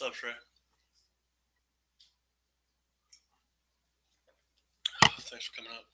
What's up, Trey? Thanks for coming up.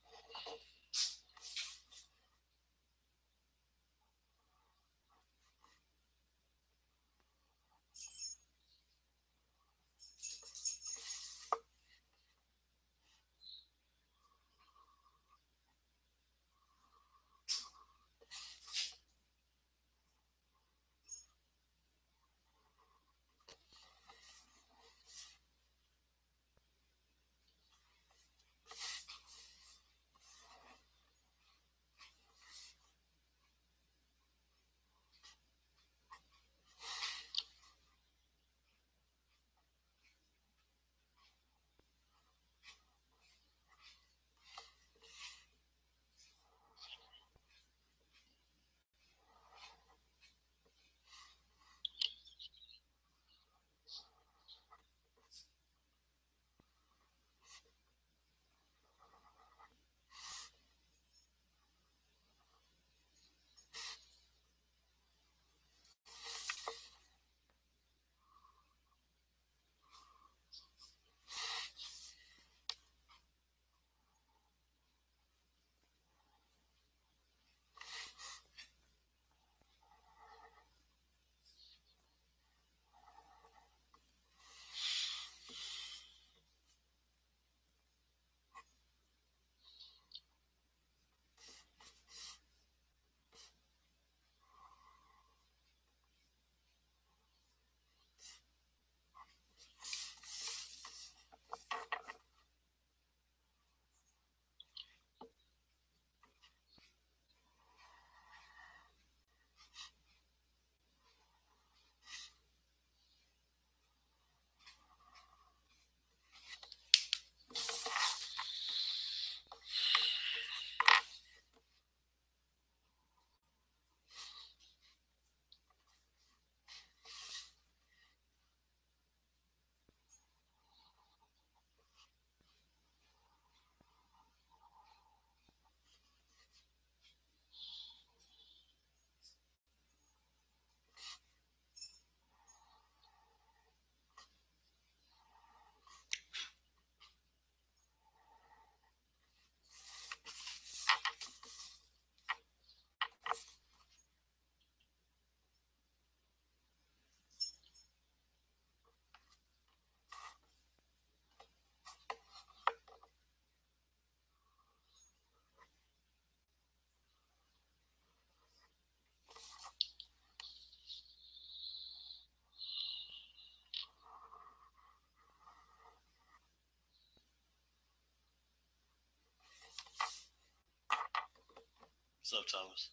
What's up, Thomas?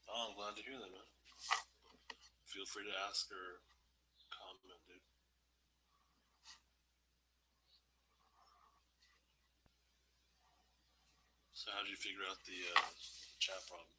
Oh, I'm glad to hear that, man. Feel free to ask or comment, dude. So, how did you figure out the chat problem?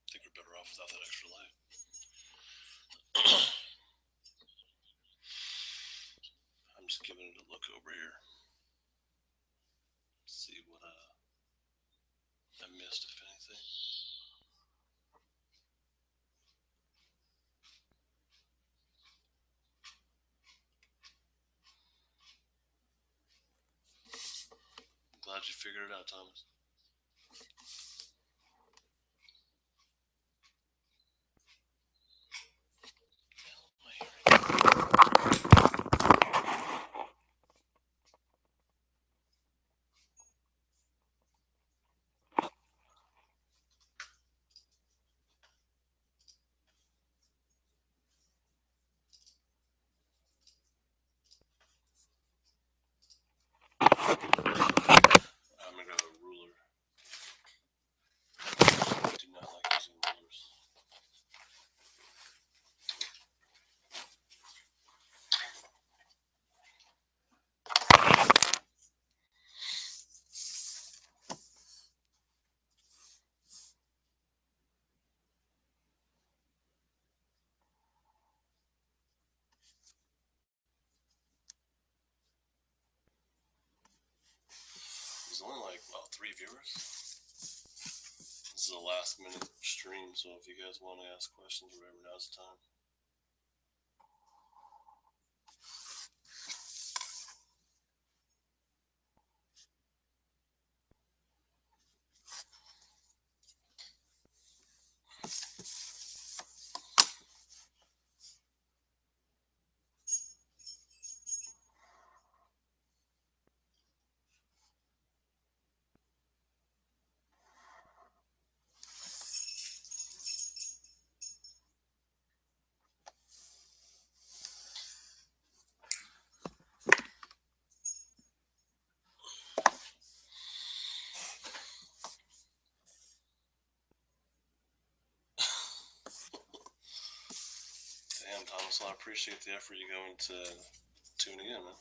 I think we're better off without that extra light. I'm just giving it a look over here. See what I missed, if anything. I'm glad you figured it out, Thomas. There's only like, well, 3 viewers. This is a last minute stream, so if you guys want to ask questions or whatever, now's the time. Damn, Thomas, well, I appreciate the effort you go into tuning in, man.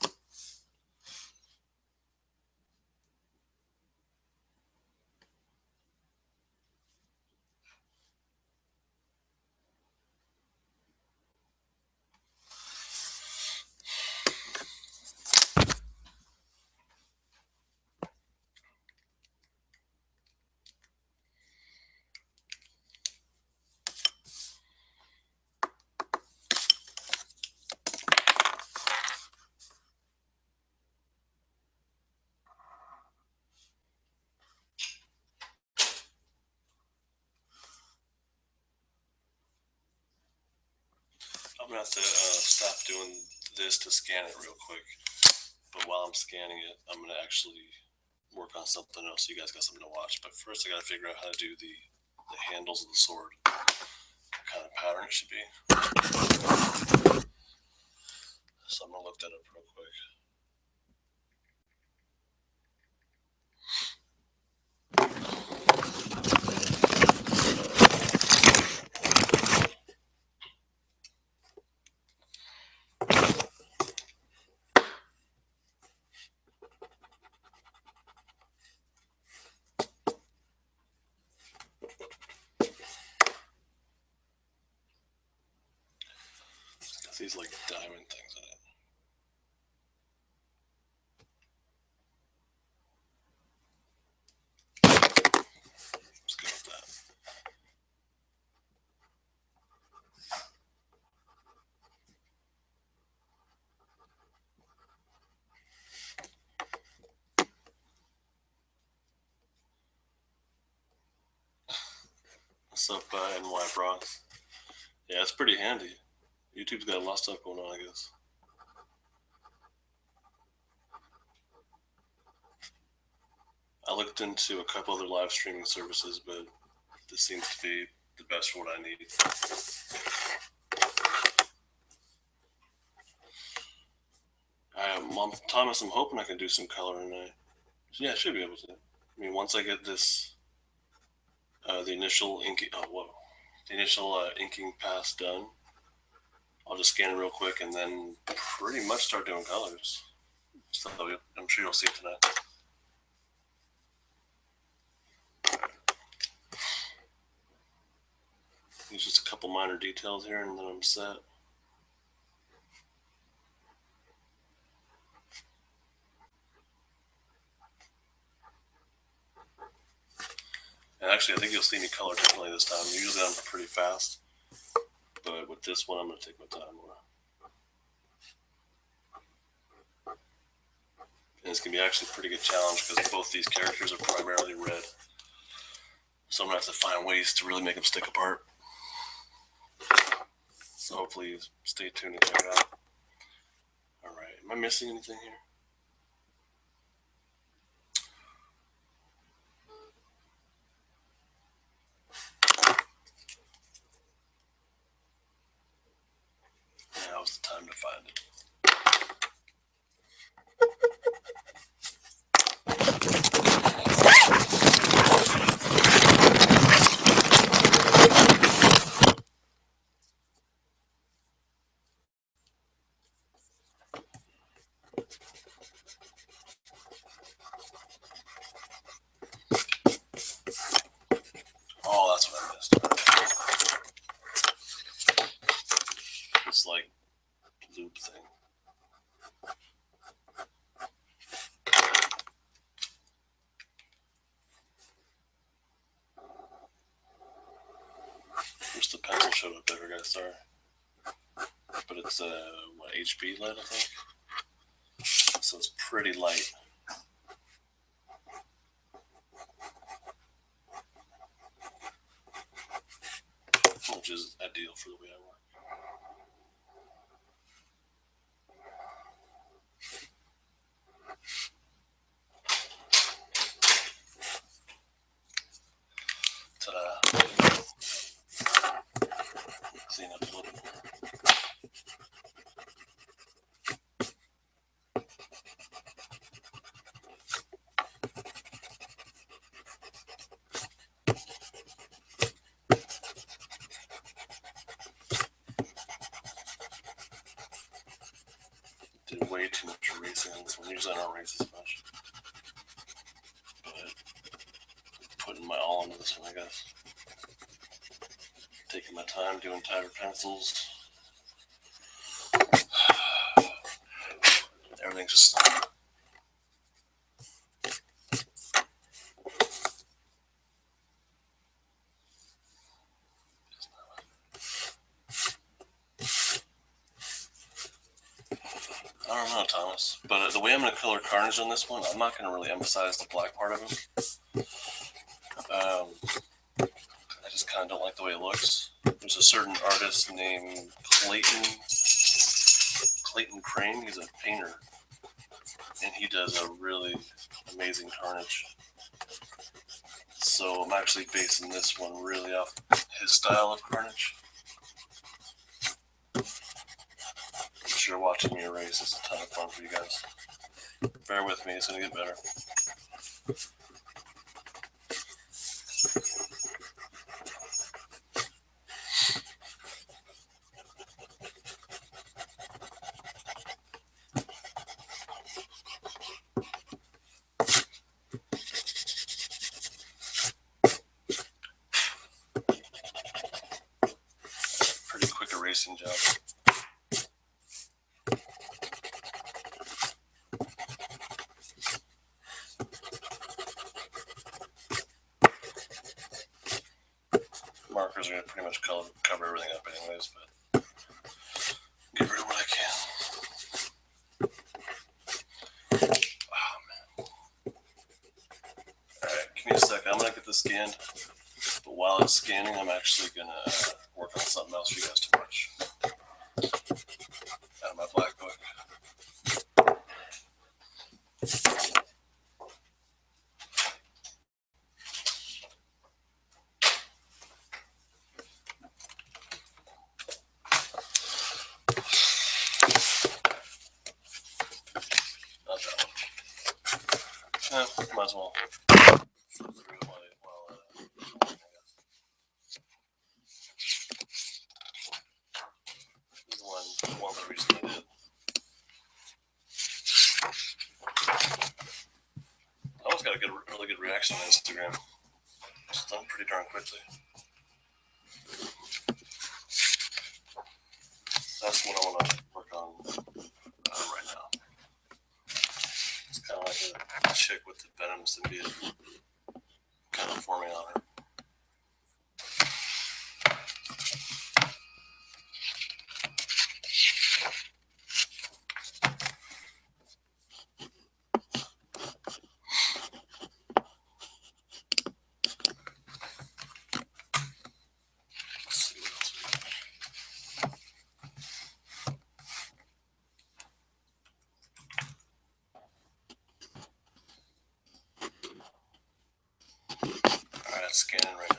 I'm gonna have to stop doing this to scan it real quick. But while I'm scanning it, I'm gonna actually work on something else so you guys got something to watch. But first, I gotta figure out how to do the handles of the sword. What kind of pattern it should be. So I'm gonna look that up real quick. These like diamond things in it. Let's go with that. What's up, NY Bronx? Yeah, it's pretty handy. YouTube's got a lot of stuff going on, I guess. I looked into a couple other live streaming services, but this seems to be the best for what I need. Thomas, I'm hoping I can do some color tonight. Yeah, I should be able to. I mean, once I get this, the initial inking, inking pass done, I'll just scan it real quick and then pretty much start doing colors. So I'm sure you'll see it tonight. There's just a couple minor details here and then I'm set. And actually, I think you'll see me color differently this time. Usually I'm pretty fast, but with this one, I'm going to take my time more. And it's going to be actually a pretty good challenge because both these characters are primarily red. So I'm going to have to find ways to really make them stick apart. So hopefully you stay tuned and check it out. All right. Am I missing anything here? Now's the time to find it. Oh, that's what I missed. This like loop thing. just the pencil showed up there, guys. Sorry, but it's what HB lead, I think. So it's pretty light. Which is ideal for the way I work. Ta-da. Clean up a little bit more. Did way too much erasing on this one. Usually I don't erase as much. But putting my all into this one, I guess. Taking my time, doing tighter pencils. Everything's just I don't know, Thomas, but the way I'm going to color Carnage on this one, I'm not going to really emphasize the black part of him. I just kind of don't like the way it looks. There's a certain artist named Clayton Crane. He's a painter, and he does a really amazing Carnage. So I'm actually basing this one really off his style of Carnage. I'm sure watching me erase is a ton of fun for you guys. Bear with me, it's going to get better. Pretty quick erasing job. Markers are going to pretty much cover everything up anyways, but get rid of what I can. Oh, man. Alright, give me a sec. I'm going to get this scanned, but while it's scanning, I'm actually going to work on something else for you guys to watch. Out of my black book. Might as well flip through it while I guess. This is one that I recently did. I always got a really good reaction on Instagram. It's done pretty darn quickly. That's what I want to work on right now. It's kind of like a chick with the venom symbiote kind of forming on her. Scanning right now.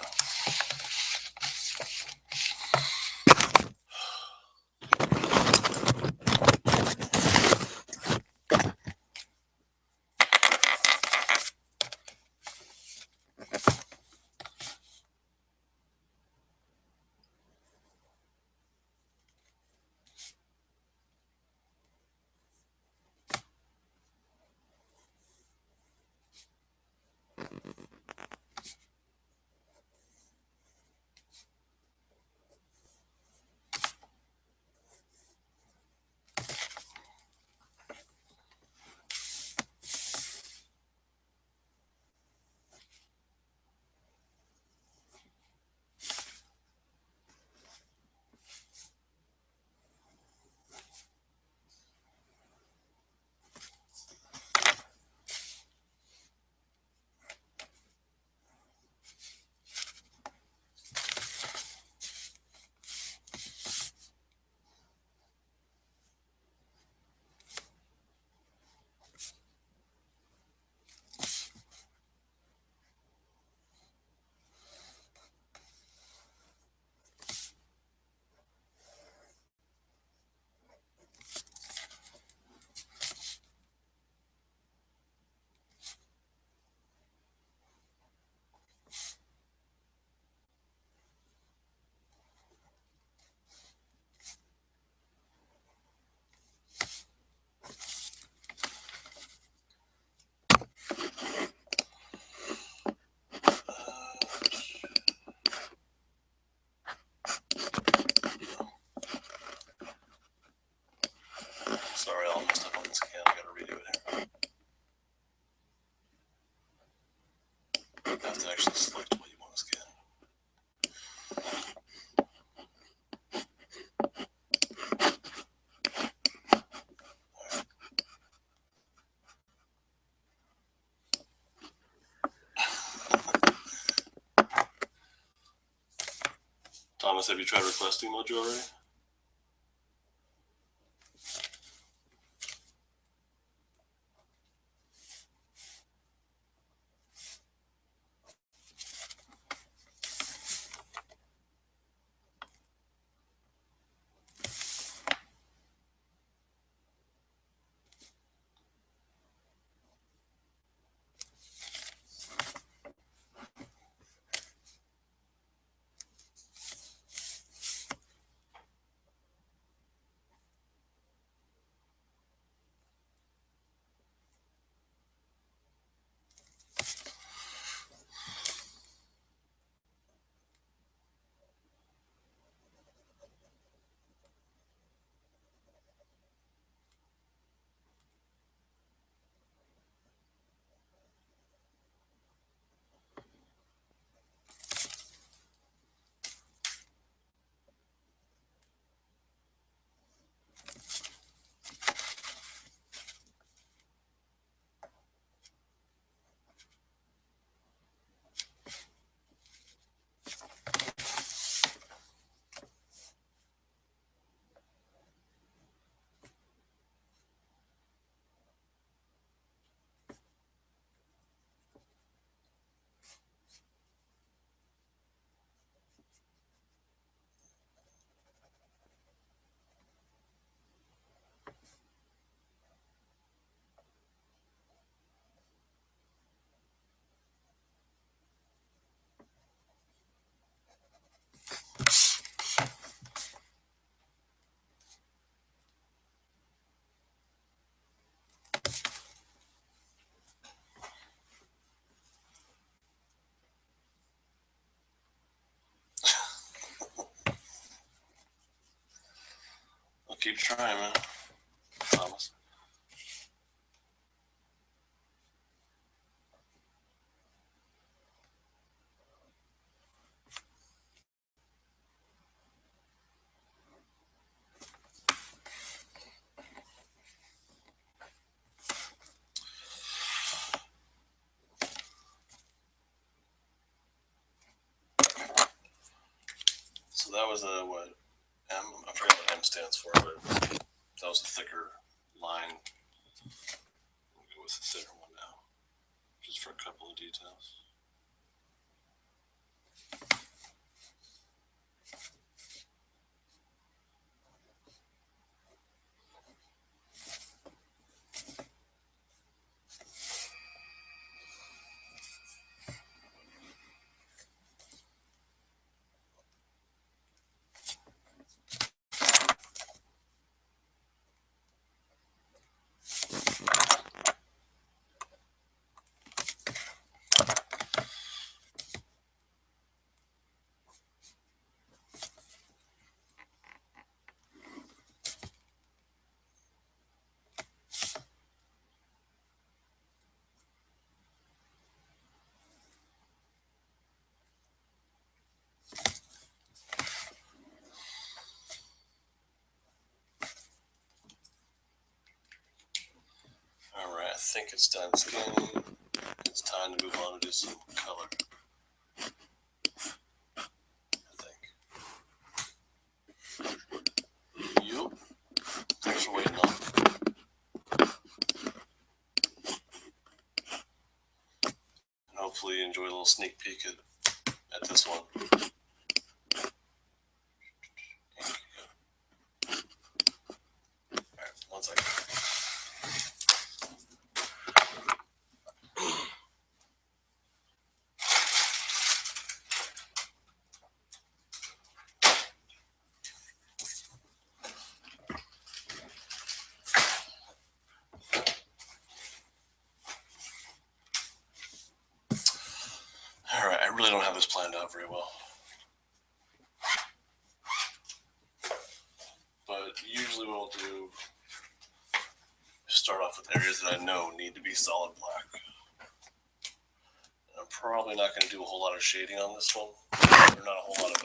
Thomas, have you tried requesting Mojo already? I'll keep trying, man. Thomas. So that was a what? M? I forget what M stands for, but that was a thicker line. We'll go with the thicker one now, just for a couple of details. Alright, I think it's done scanning. It's time to move on to do some color. I think. Yup. Thanks for waiting on. And hopefully you enjoy a little sneak peek at this one. Alright, one second. Alright, I really don't have this planned out very well. But usually what I'll do is start off with areas that I know need to be solid black. And I'm probably not going to do a whole lot of shading on this one. Or not a whole lot of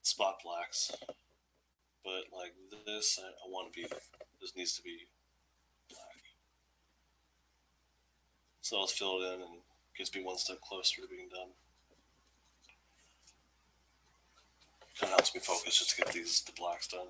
spot blacks. But like this, I want to be, this needs to be black. So let's fill it in and gets me one step closer to being done. helps me focus just to get the blacks done.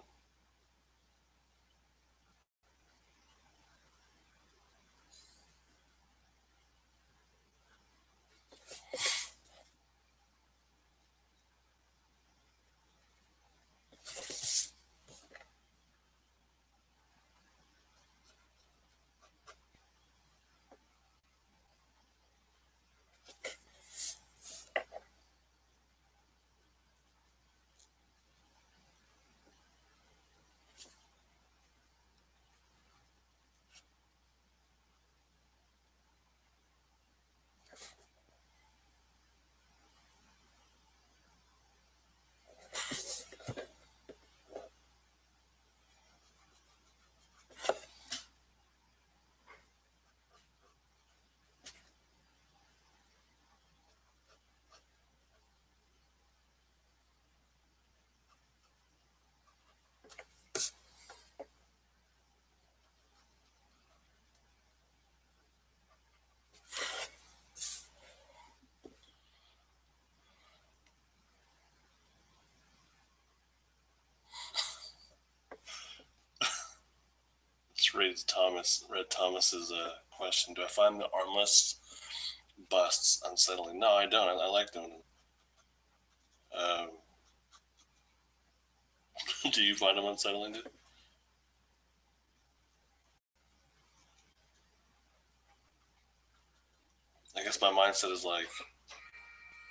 Red Thomas's question. Do I find the armless busts unsettling? No, I don't. I like doing them. Do you find them unsettling? Dude? I guess my mindset is like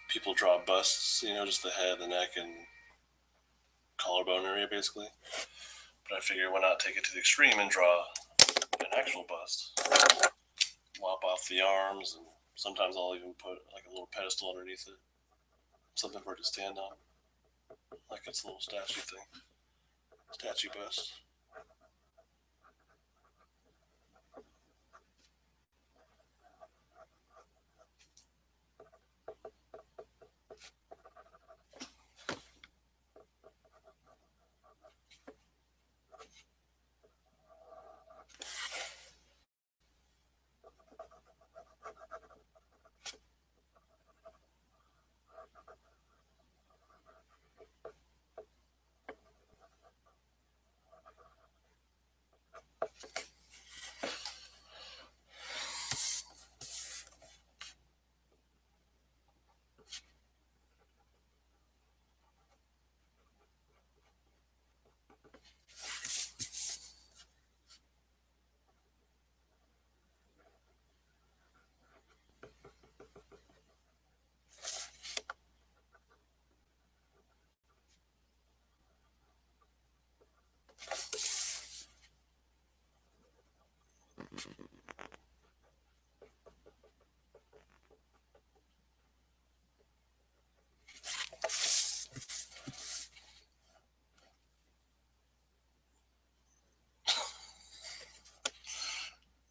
people draw busts, just the head, the neck, and collarbone area, basically. But I figure why not take it to the extreme and draw an actual bust, lop off the arms, and sometimes I'll even put like a little pedestal underneath it, something for it to stand on, like it's a little statue thing, statue bust.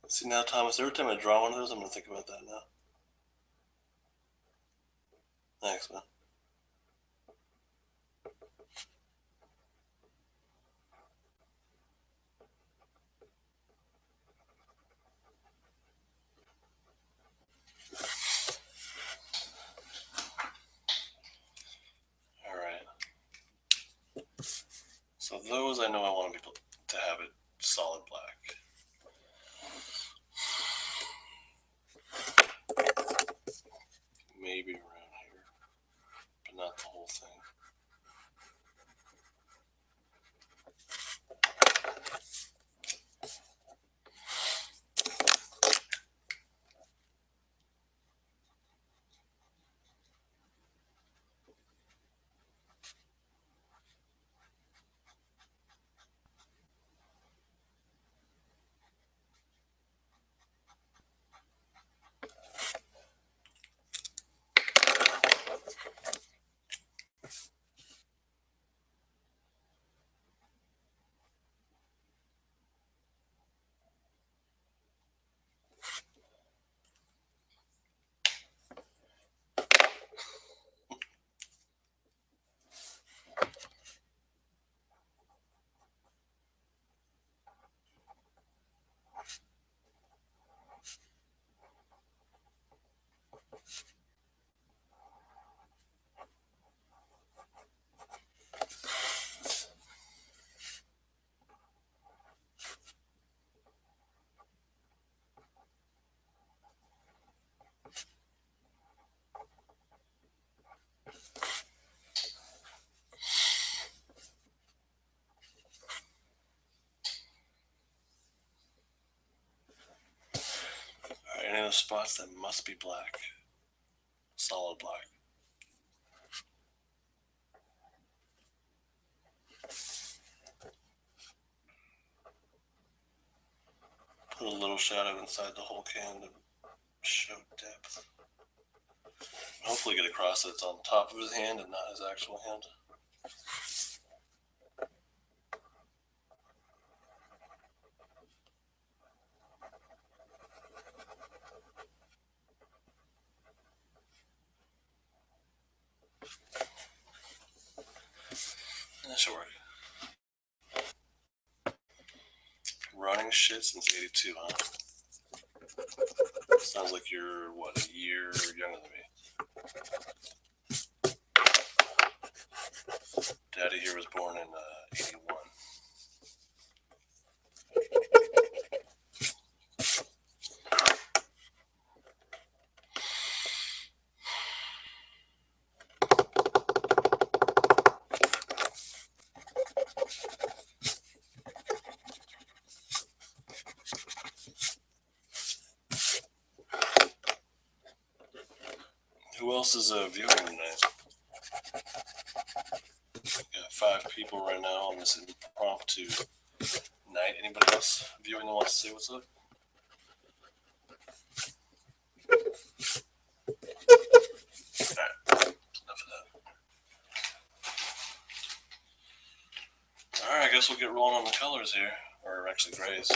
See now, Thomas, every time I draw one of those, I'm going to think about that now. Thanks, man. All right. So those I know I want people to have it solid black. Maybe around here, but not the whole thing. those spots that must be black. Solid black. Put a little shadow inside the whole can to show depth. Hopefully get across that it's on top of his hand and not his actual hand. That should work. Running shit since '82, huh? Sounds like you're, what, a year younger than me. Daddy here was born in '81. Who else is viewing tonight? Got 5 people right now on this impromptu night. Anybody else viewing that wants to say what's up? Alright, enough of that. Alright, I guess we'll get rolling on the colors here. Or actually grays.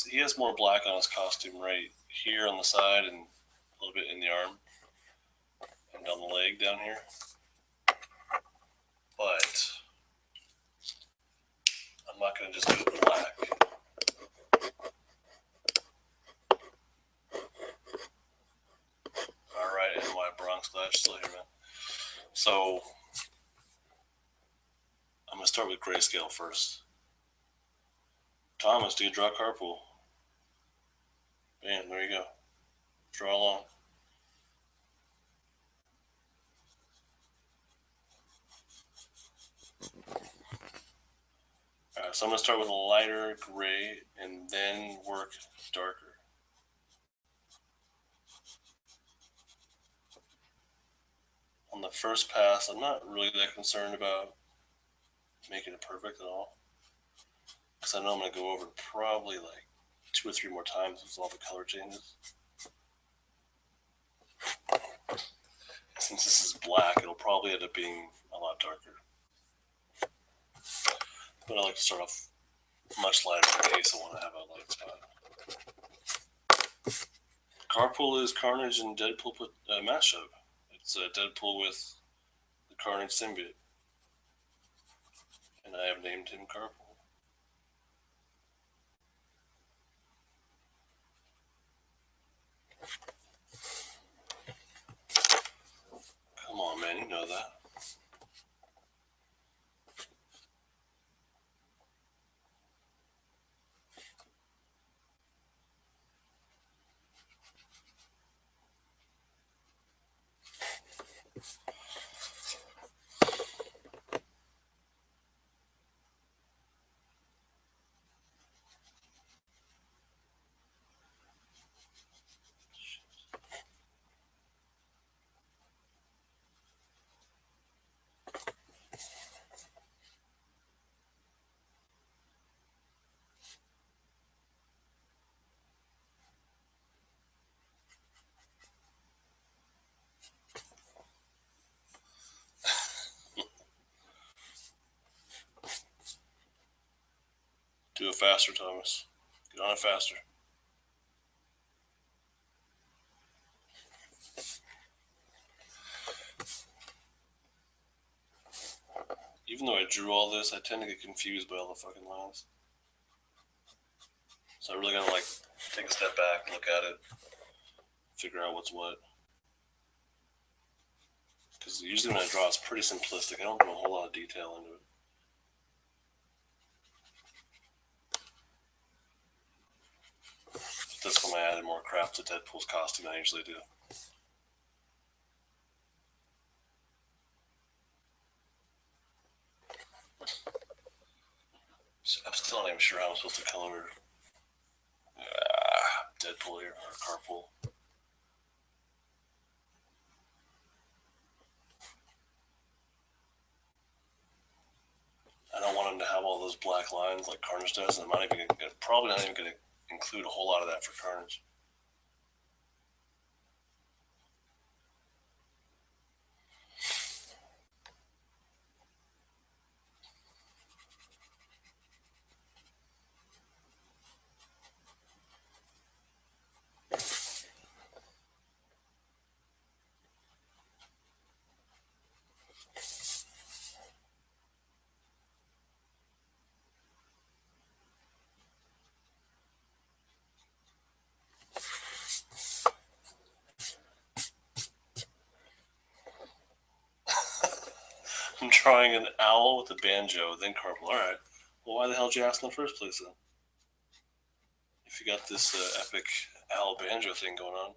He has more black on his costume right here on the side and a little bit in the arm and on the leg down here. But I'm not going to just do black. Alright, NY Bronx, glad you're still here, man. So I'm going to start with grayscale first. Thomas, do you draw Carpool? Bam, there you go. Draw along. Alright, so I'm going to start with a lighter gray and then work darker. On the first pass, I'm not really that concerned about making it perfect at all. Because I know I'm going to go over it probably like 2 or 3 more times with all the color changes. Since this is black, it'll probably end up being a lot darker. But I like to start off much lighter in case I want to have a light spot. Carpool is Carnage and Deadpool mashup. It's Deadpool with the Carnage symbiote. And I have named him Carpool. Come on, man, you know that. Do it faster, Thomas. Get on it faster. Even though I drew all this, I tend to get confused by all the fucking lines. So I really gotta like take a step back, look at it, figure out what's what. Because usually when I draw, it's pretty simplistic. I don't put a whole lot of detail into it. That's when I added more crap to Deadpool's costume than I usually do. So I'm still not even sure how I'm supposed to color Deadpool here, or Carpool. I don't want him to have all those black lines like Carnage does, and probably not even going to include a whole lot of that for Carnage. I'm drawing an owl with a banjo, then Carpool. Alright. Well, why the hell did you ask in the first place then? If you got this epic owl banjo thing going on.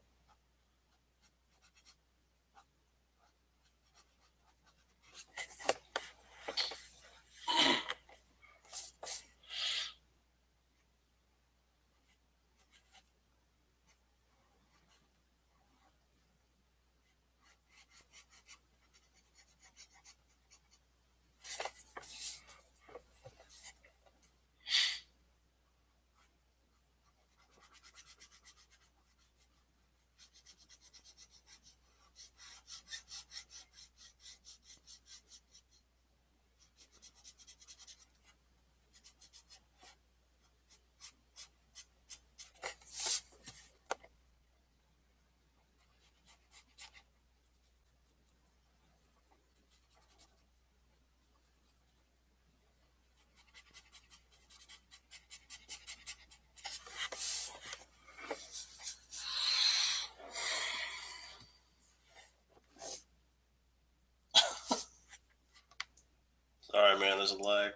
Sorry, man, there's a lag.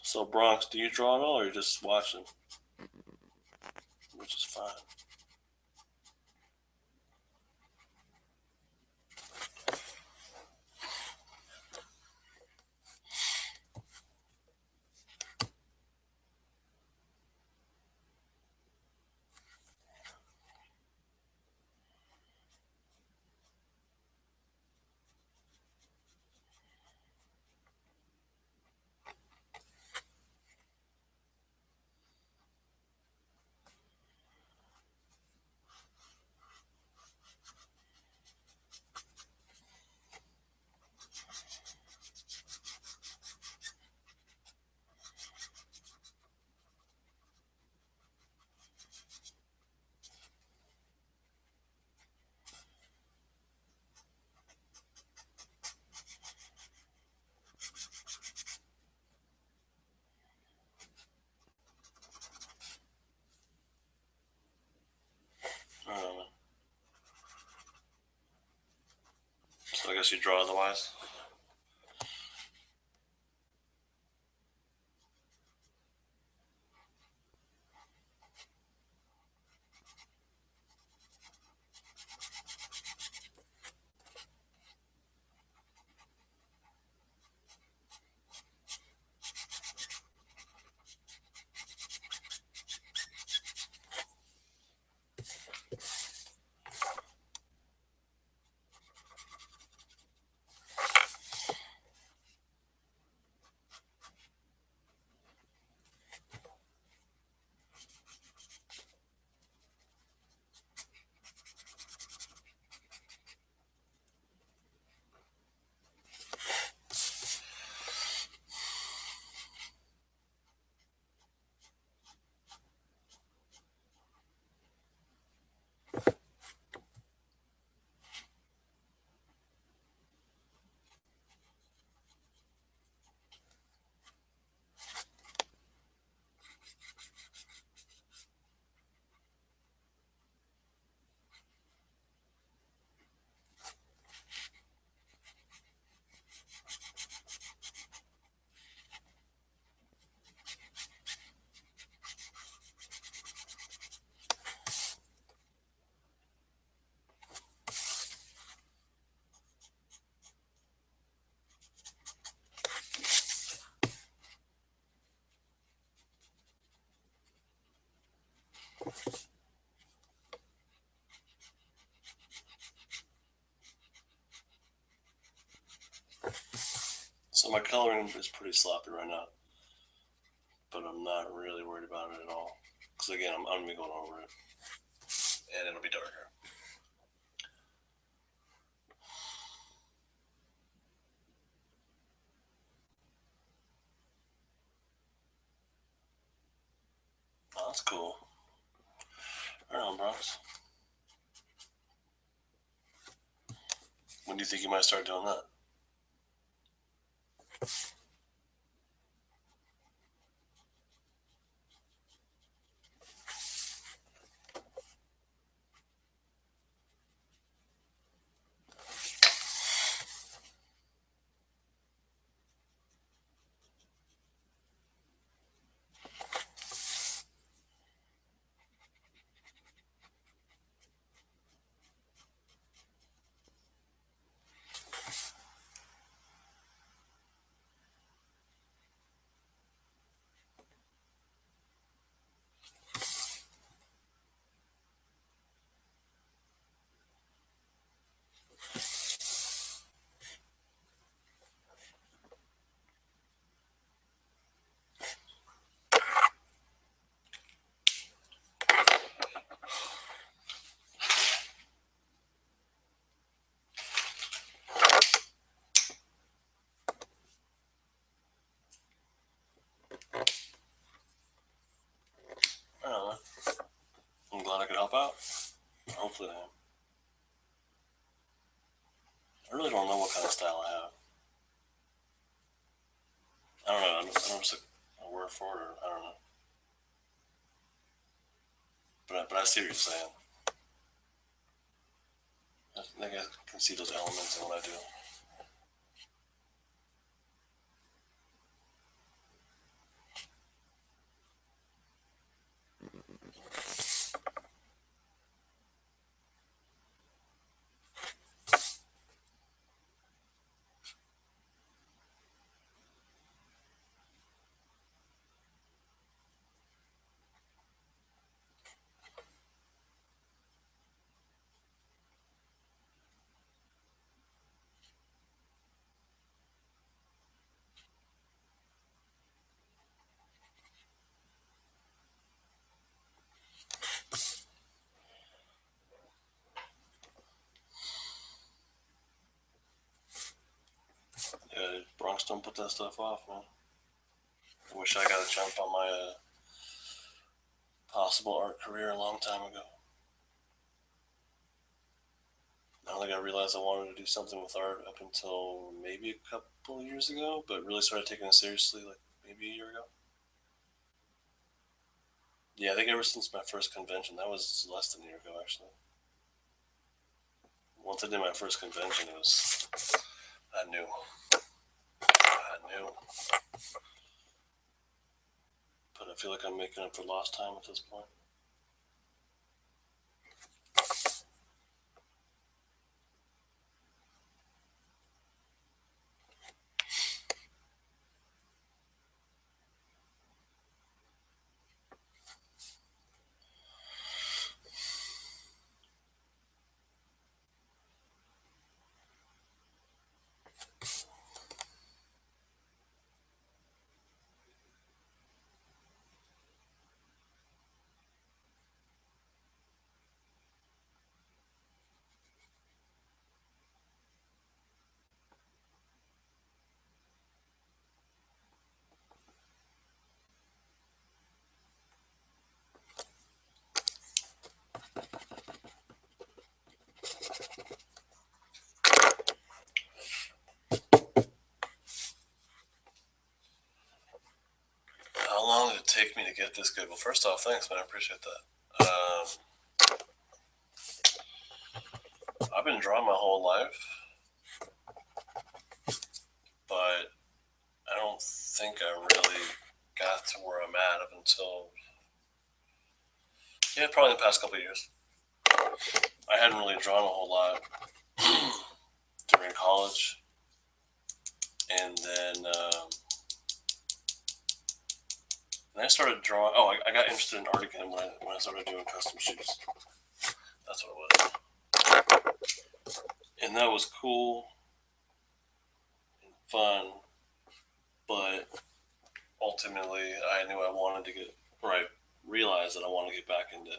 So, Bronx, do you draw at all, or are you just watching? Which is fine. So I guess you draw otherwise. So my coloring is pretty sloppy right now, but I'm not really worried about it at all. Because again, I'm gonna be going over it, and it'll be darker. Oh, that's cool. Right on, Bronx. When do you think you might start doing that? I don't know. I'm glad I could help out. Hopefully, I am. I really don't know what kind of style I have. I don't know. I don't know if it's a word for it, or I don't know. But I see what you're saying. I think I can see those elements in what I do. Yeah, Bronx don't put that stuff off, man. I wish I got a jump on my possible art career a long time ago. I don't think I realized I wanted to do something with art up until maybe a couple of years ago, but really started taking it seriously like maybe a year ago. Yeah, I think ever since my first convention, that was less than a year ago actually. Once I did my first convention, it was I knew, I knew. But I feel like I'm making up for lost time at this point. How long did it take me to get this good? Well, first off, thanks, man. I appreciate that. I've been drawing my whole life, but I don't think I really got to where I'm at up until probably the past couple of years. I hadn't really drawn a whole lot during college, and then I started drawing. Oh, I got interested in art again when I started doing custom shoes. That's what it was, and that was cool and fun. But ultimately, I knew I wanted to get, or I realized that I wanted to get back into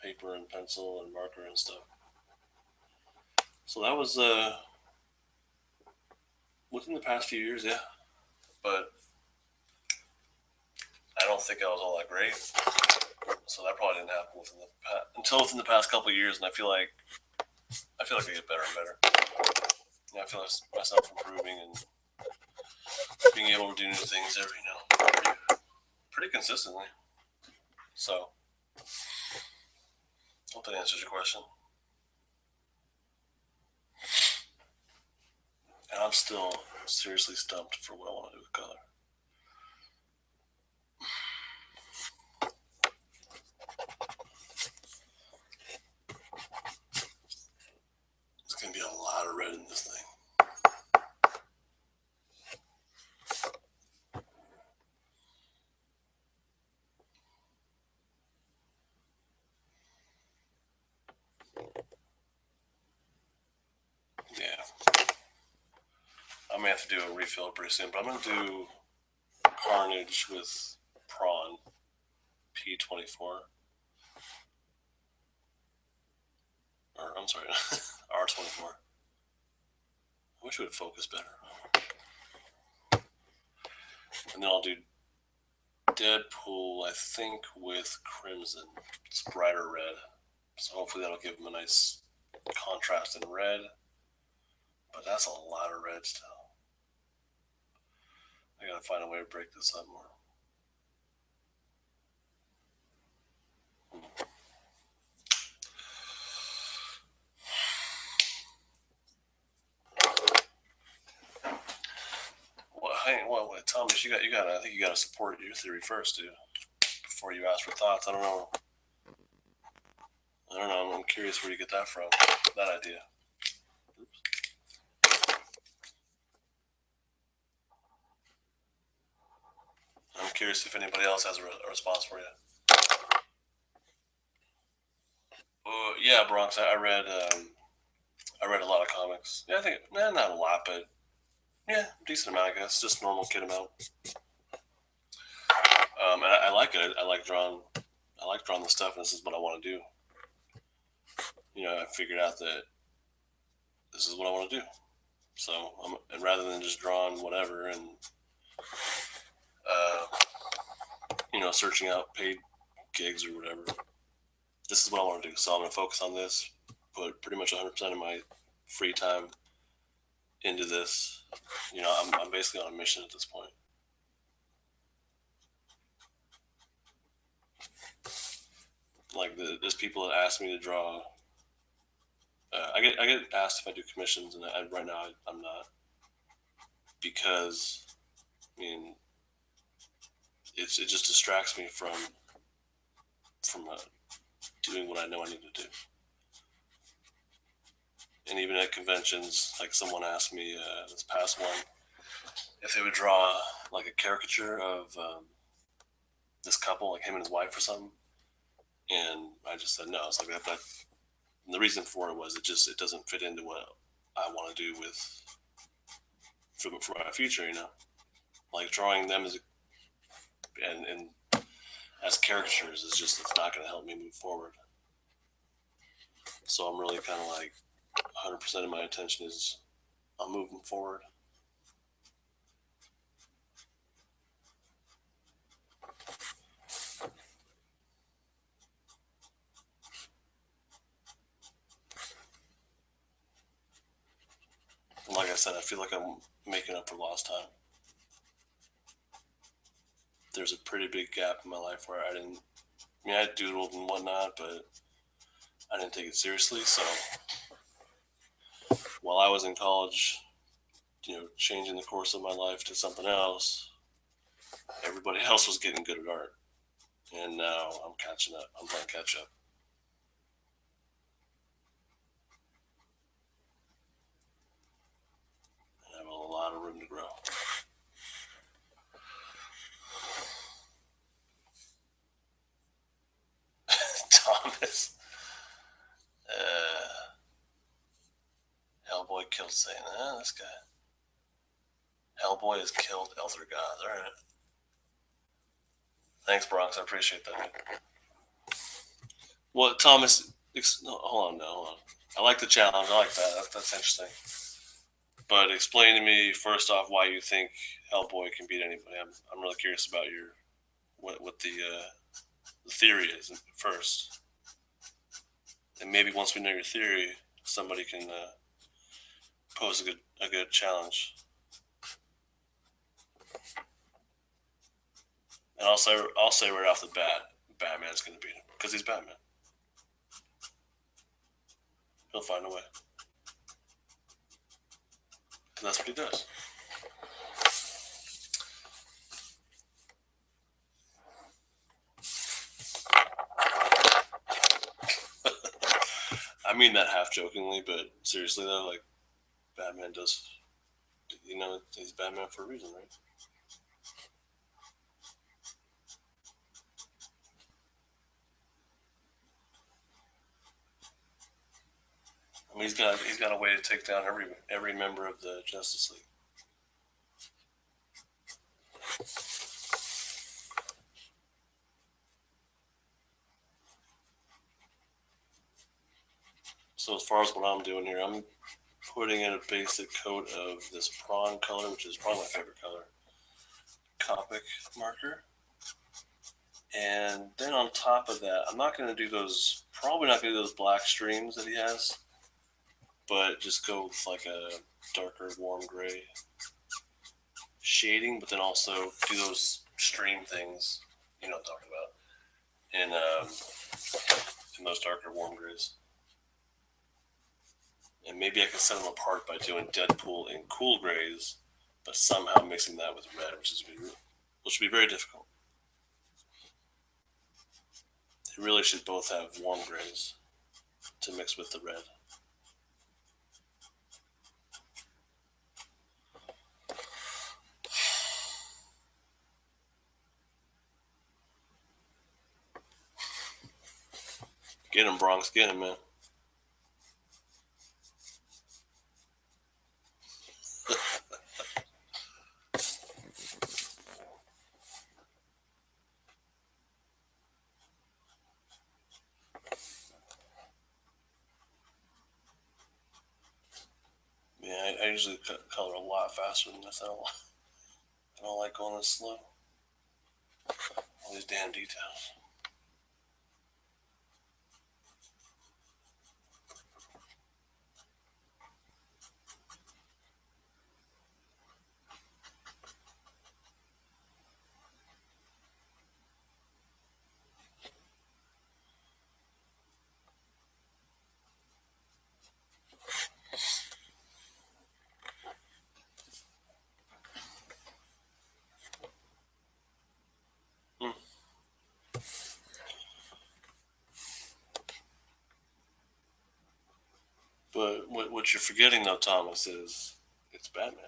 paper and pencil and marker and stuff. So that was within the past few years, yeah. But I don't think I was all that great. So that probably didn't happen until within the past couple of years, and I feel like I get better and better. I feel like myself improving and being able to do new things pretty consistently. So, hope that answers your question. And I'm still seriously stumped for what I want to do with color. There's gonna be a lot of red in this thing. Yeah. I may have to do a refill pretty soon, but I'm gonna do Carnage with Prawn P24. Or I'm sorry, R24. I wish it would focus better. And then I'll do Deadpool, I think, with Crimson. It's brighter red. So hopefully that'll give him a nice contrast in red. But that's a lot of red still. I gotta find a way to break this up more. Well, Thomas, you gotta. I think you gotta support your theory first, dude. Before you ask for thoughts. I don't know. I'm curious where you get that from. That idea. I'm curious if anybody else has a response for you. Yeah, Bronx. I read. I read a lot of comics. Yeah, I think not a lot, but yeah, decent amount, I guess. Just normal kid amount. And I like it. I like drawing. I like drawing the stuff, and this is what I want to do. I figured out that this is what I want to do. So, and rather than just drawing whatever and uh, searching out paid gigs or whatever, this is what I want to do. So I'm going to focus on this. Put pretty much 100% of my free time into this. I'm basically on a mission at this point. Like there's people that ask me to draw. I get asked if I do commissions, and right now I'm not, because I mean it just distracts me from doing what I know I need to do. And even at conventions, like someone asked me this past one if they would draw like a caricature of this couple, like him and his wife or something, and I just said no. It's like that. And the reason for it was it doesn't fit into what I want to do for my future. Like drawing them and as caricatures it's not going to help me move forward. So I'm really kind of like 100% of my attention is on moving forward. And like I said, I feel like I'm making up for lost time. There's a pretty big gap in my life where I doodled and whatnot, but I didn't take it seriously. So while I was in college, changing the course of my life to something else, everybody else was getting good at art. And now I'm catching up. I'm playing catch up. And I have a lot of room to grow. Thomas. Hellboy killed Satan. This guy. Hellboy has killed Elder Gods. All right. Thanks, Bronx. I appreciate that. Well, Thomas, no, hold on. I like the challenge. I like that. That's interesting. But explain to me first off why you think Hellboy can beat anybody. I'm really curious about your what the theory is first, and maybe once we know your theory, somebody can pose a good challenge. And I'll say right off the bat, Batman's going to beat him because he's Batman. He'll find a way. And that's what he does. I mean that half jokingly, but seriously though, like Batman does, he's Batman for a reason, right? I mean, he's got a way to take down every member of the Justice League. So as far as what I'm doing here, I'm putting in a basic coat of this prawn color, which is probably my favorite color, Copic marker. And then on top of that, I'm not going to do probably not going to do those black streams that he has, but just go with like a darker warm gray shading, but then also do those stream things, you know what I'm talking about, in those darker warm grays. And maybe I can set them apart by doing Deadpool in cool grays, but somehow mixing that with red, which would be very difficult. They really should both have warm grays to mix with the red. Get him, Bronx. Get him, man. Yeah, I usually color a lot faster than this. I don't like going this slow. All these damn details. But what you're forgetting, though, Thomas, is it's Batman.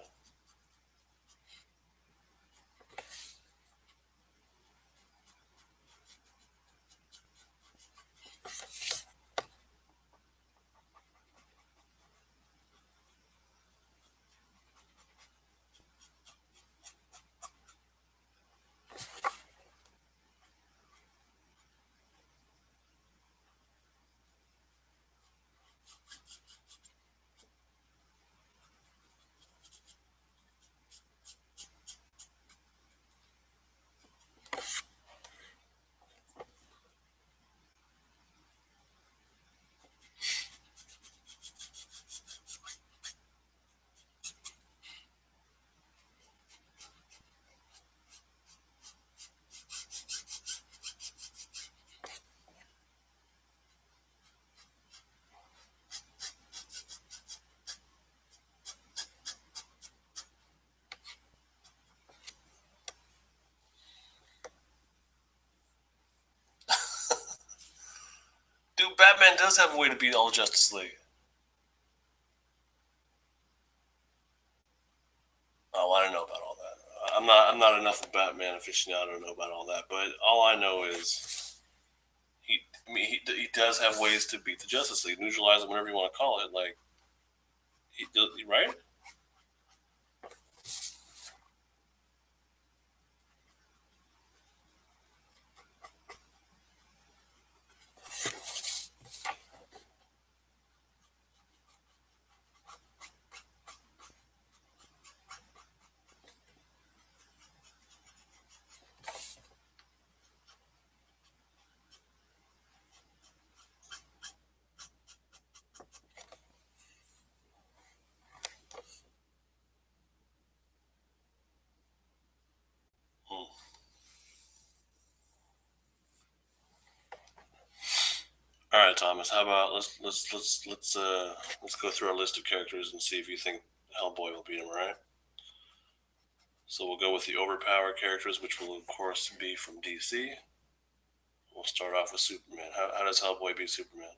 Dude, Batman does have a way to beat all Justice League. Oh, I don't know about all that. I'm not enough of a Batman aficionado to know about all that. But all I know is he does have ways to beat the Justice League, neutralize them, whatever you want to call it. Like right? right, Thomas. How about let's go through our list of characters and see if you think Hellboy will beat him. All right. So we'll go with the overpowered characters, which will of course be from DC. We'll start off with Superman. How does Hellboy beat Superman?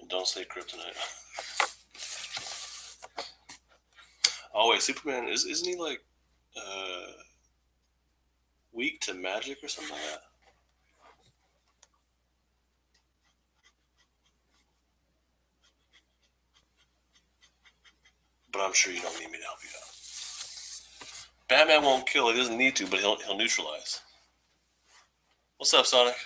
And don't say kryptonite. Oh wait, Superman isn't he like uh, weak to magic or something like that? But I'm sure you don't need me to help you out. Batman won't kill. He doesn't need to, but he'll neutralize. What's up, Sonic?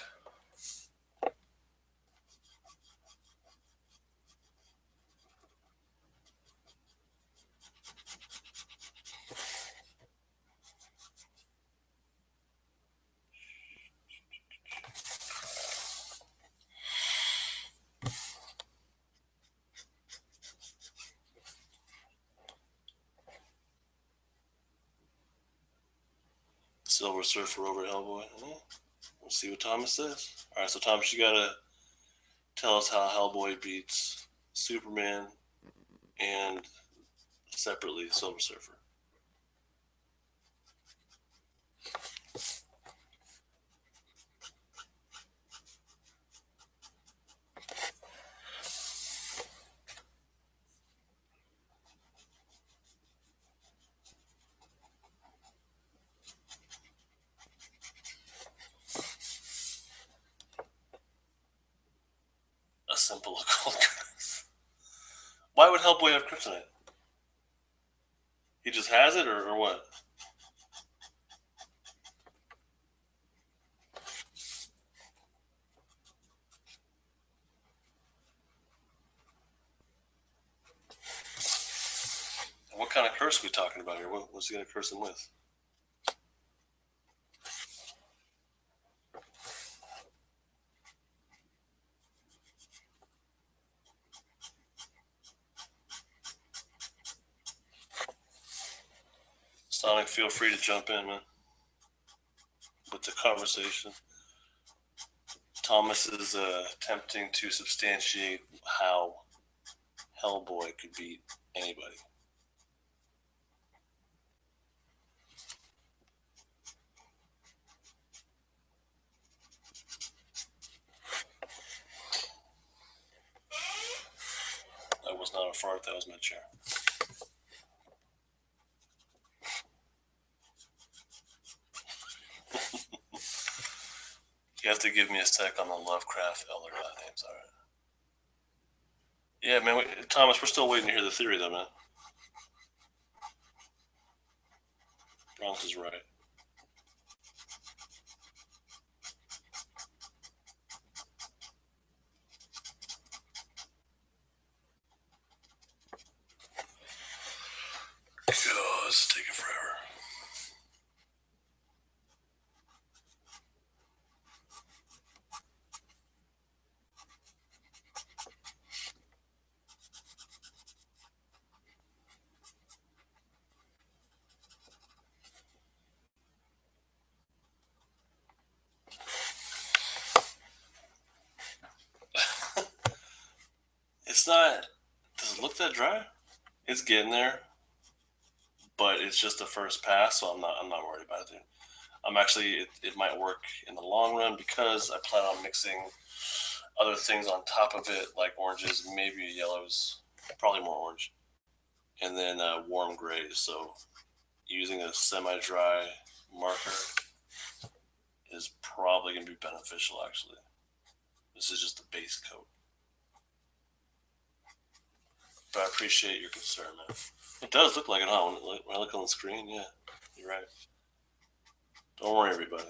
Silver Surfer over Hellboy. We'll see what Thomas says. All right, so Thomas, you gotta tell us how Hellboy beats Superman and separately Silver Surfer. A simple occult. Why would Hellboy have kryptonite? He just has it, or what? What kind of curse are we talking about here? What's he gonna curse him with? Sonic, feel free to jump in, man, with the conversation. Thomas is attempting to substantiate how Hellboy could beat anybody. That was not a fart, that was my chair. You have to give me a sec on the Lovecraft Elder God names, alright? Yeah, man, Thomas, we're still waiting to hear the theory, though, man. Bronx is right. God, this is taking forever. It's not. Does it look that dry? It's getting there, but it's just the first pass, so I'm not worried about it. Dude. I'm actually it might work in the long run because I plan on mixing other things on top of it, like oranges, maybe yellows, probably more orange, and then warm grays. So using a semi-dry marker is probably going to be beneficial. Actually, this is just the base coat, but I appreciate your concern, man. It does look like it, huh? When I look on the screen, yeah, you're right. Don't worry, everybody.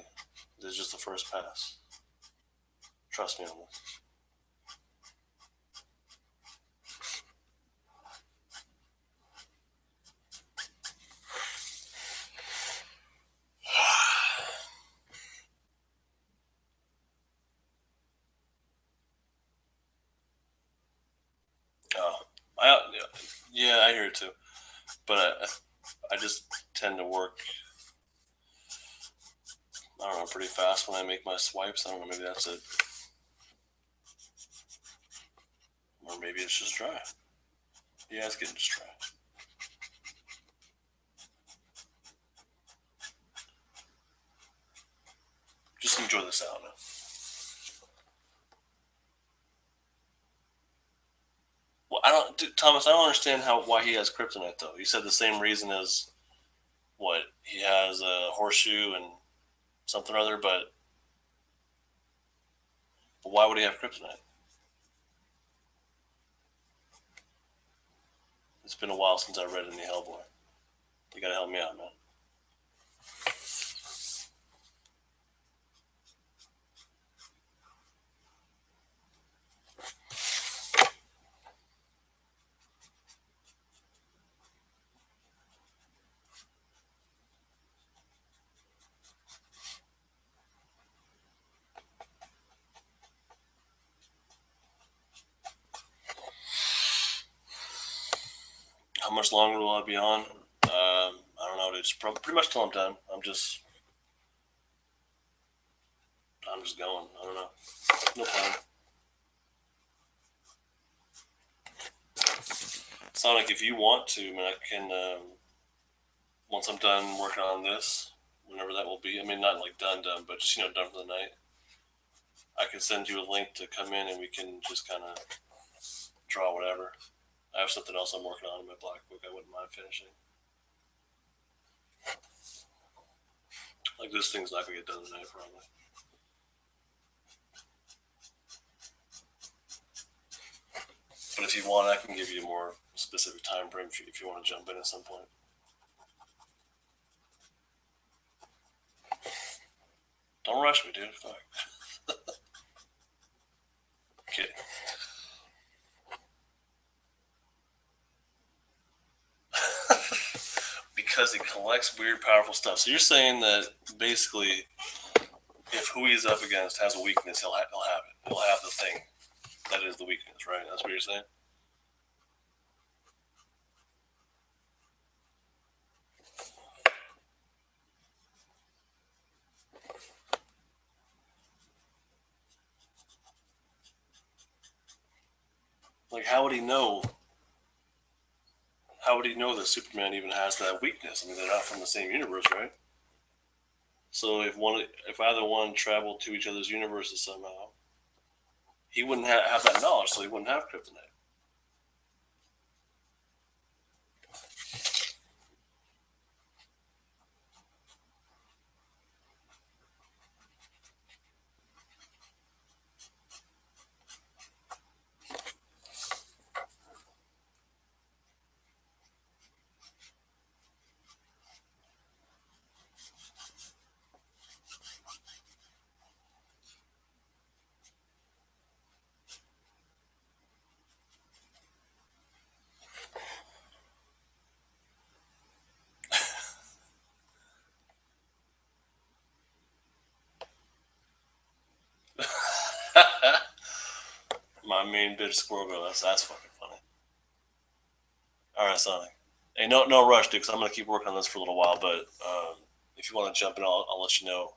This is just the first pass. Trust me on this. Oh, too. But I just tend to work, I don't know, pretty fast when I make my swipes. I don't know, maybe that's it. Or maybe it's just dry. Yeah, it's getting just dry. Just enjoy the sound. Well, Thomas, I don't understand why he has kryptonite though. You said the same reason as what he has a horseshoe and something or other, but why would he have kryptonite? It's been a while since I read any Hellboy. You gotta help me out, man. How much longer will I be on? I don't know. It's pretty much till I'm done. I'm just going. I don't know. No plan. Sonic, if you want to, I mean, I can. Once I'm done working on this, whenever that will be. I mean, not like done, but just done for the night. I can send you a link to come in and we can just kind of draw whatever. I have something else I'm working on in my black book. I wouldn't mind finishing. Like this thing's not gonna get done tonight, probably. But if you want, I can give you a more specific time frame if you want to jump in at some point. Don't rush me, dude. Fuck. Kidding. Because he collects weird, powerful stuff. So you're saying that basically, if who he's up against has a weakness, he'll have it. He'll have the thing that is the weakness, right? That's what you're saying? Like, how would he know? How would he know that Superman even has that weakness? I mean, they're not from the same universe, right? So if either one traveled to each other's universes somehow, he wouldn't have that knowledge, so he wouldn't have kryptonite. My main bitch squirrel girl. That's fucking funny. All right, Sonic. Hey, no rush, dude. Because I'm gonna keep working on this for a little while. But if you want to jump in, I'll let you know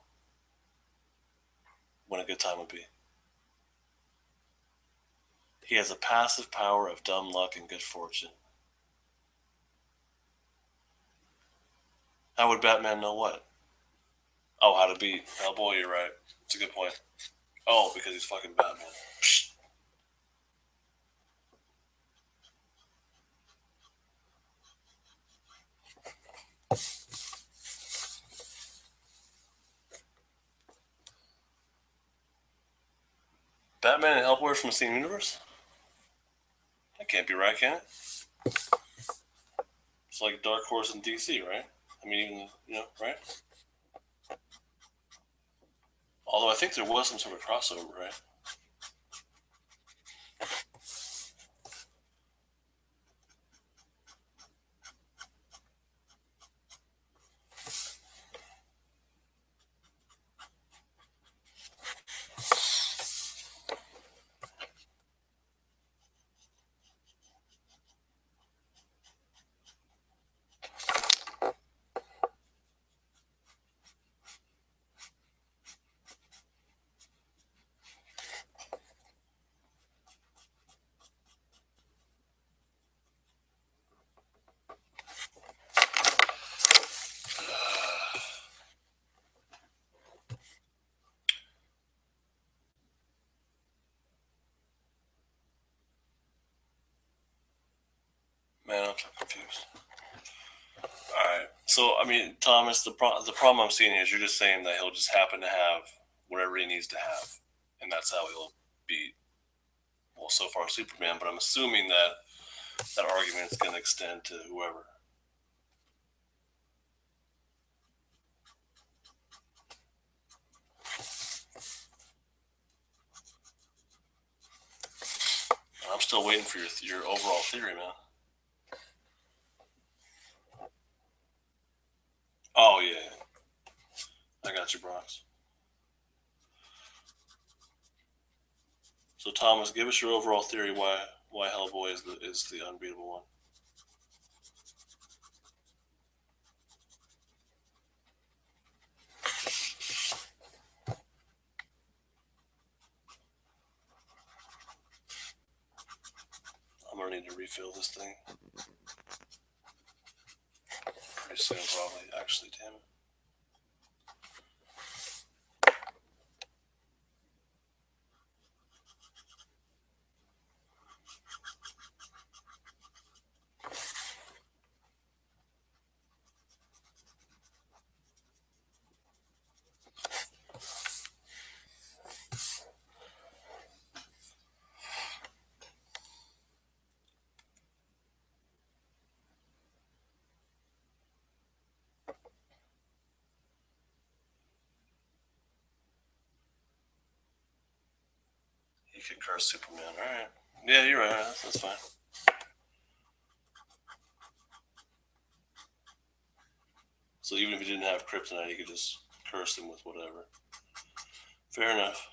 when a good time would be. He has a passive power of dumb luck and good fortune. How would Batman know what? Oh, how to beat Hellboy. You're right. It's a good point. Oh, because he's fucking Batman. Psh. Batman and Hellboy from the same universe? That can't be right, can it? It's like Dark Horse and DC, right? I mean, even right? Although I think there was some sort of crossover, right? confused. All right. So, I mean, Thomas, the problem I'm seeing is you're just saying that he'll just happen to have whatever he needs to have, and that's how he'll beat, well, so far Superman. But I'm assuming that that argument's going to extend to whoever. I'm still waiting for your overall theory, man. Oh yeah, I got you, Bronx. So Thomas, give us your overall theory why Hellboy is the unbeatable one. I'm gonna need to refill this thing pretty soon, probably. Actually, damn it. He could curse Superman. All right. Yeah, you're right. That's fine. So even if he didn't have kryptonite, he could just curse him with whatever. Fair enough.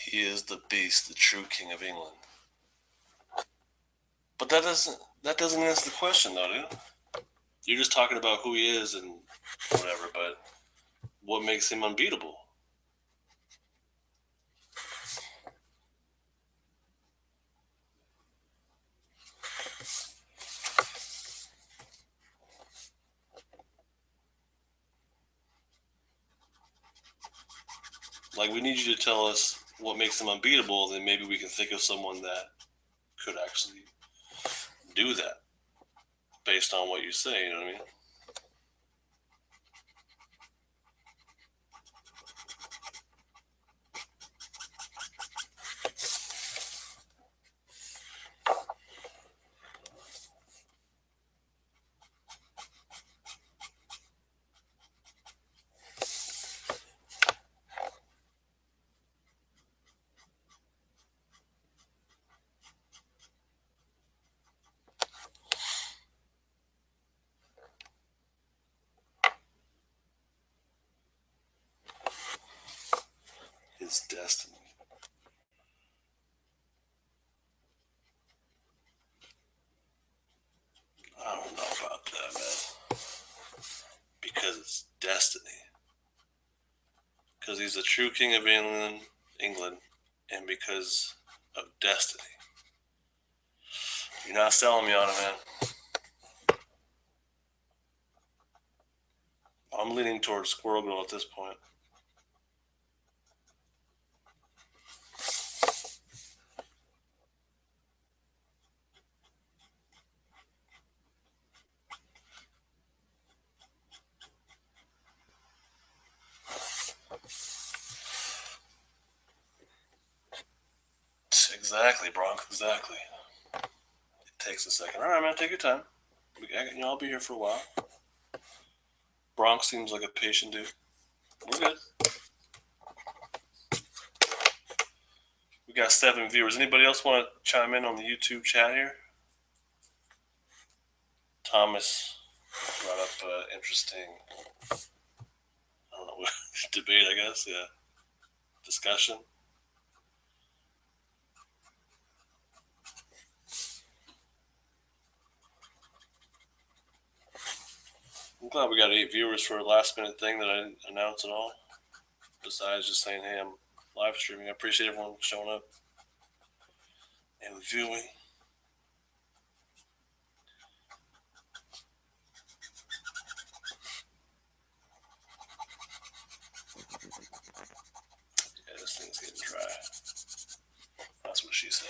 He is the beast, the true king of England. But that doesn't answer the question, though, dude. You're just talking about who he is and whatever, but what makes him unbeatable? Like, we need you to tell us what makes him unbeatable, then maybe we can think of someone that could actually do that based on what you say, you know what I mean? His destiny. I don't know about that, man. Because it's destiny. Because he's the true king of England, and because of destiny. You're not selling me on it, man. I'm leaning towards Squirrel Girl at this point. Exactly, Bronx. Exactly. It takes a second. All right, man. Take your time. I'll be here for a while. Bronx seems like a patient dude. We're good. We got 7 viewers. Anybody else want to chime in on the YouTube chat here? Thomas brought up interesting, I don't know, debate, I guess. Yeah. Discussion. I'm glad we got 8 viewers for a last minute thing that I didn't announce at all. Besides just saying, hey, I'm live streaming. I appreciate everyone showing up and viewing. Yeah, this thing's getting dry. That's what she said.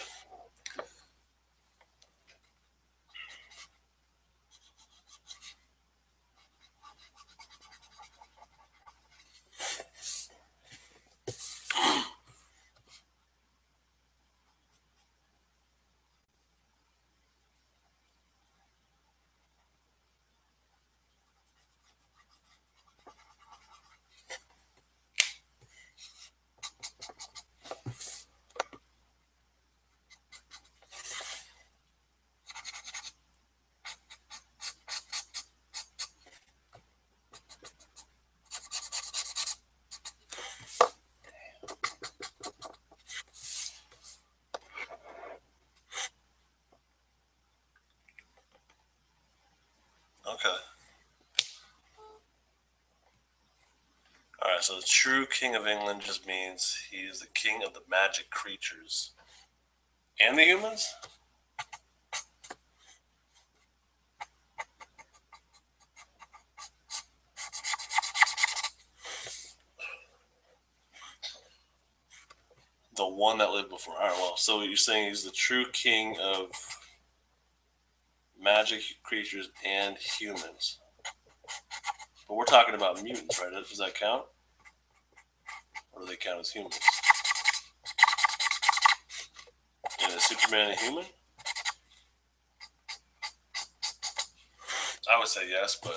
Okay. Alright, so the true King of England just means he is the king of the magic creatures. And the humans? The one that lived before. Alright, well, so you're saying he's the true king of magic creatures and humans. But we're talking about mutants, right? Does that count? Or do they count as humans? And is Superman a human? I would say yes, but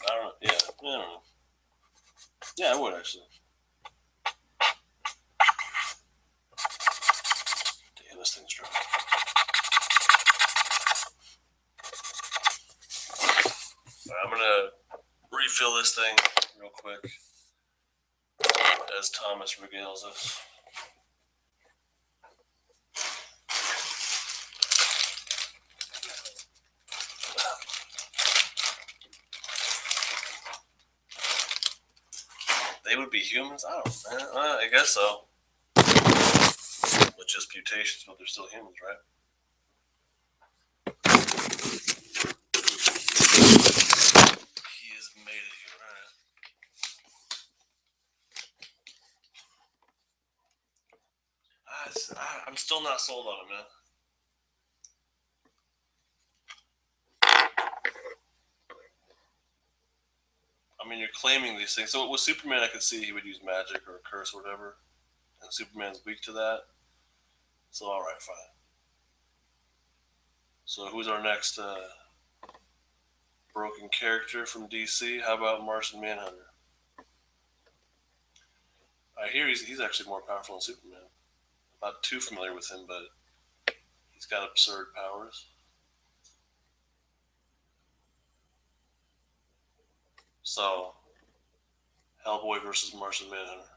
I don't know. Yeah, I don't know. Yeah, I would actually. Damn, this thing's dry. Right, I'm gonna refill this thing real quick as Thomas regales us. They would be humans? I don't know. I guess so. With just mutations, but they're still humans, right? He is made a human, right? I'm still not sold on it, man. I mean, you're claiming these things. So with Superman, I could see he would use magic or a curse or whatever. And Superman's weak to that. So, alright, fine. So, who's our next broken character from DC? How about Martian Manhunter? I hear he's actually more powerful than Superman. I'm not too familiar with him, but he's got absurd powers. So, Hellboy versus Martian Manhunter.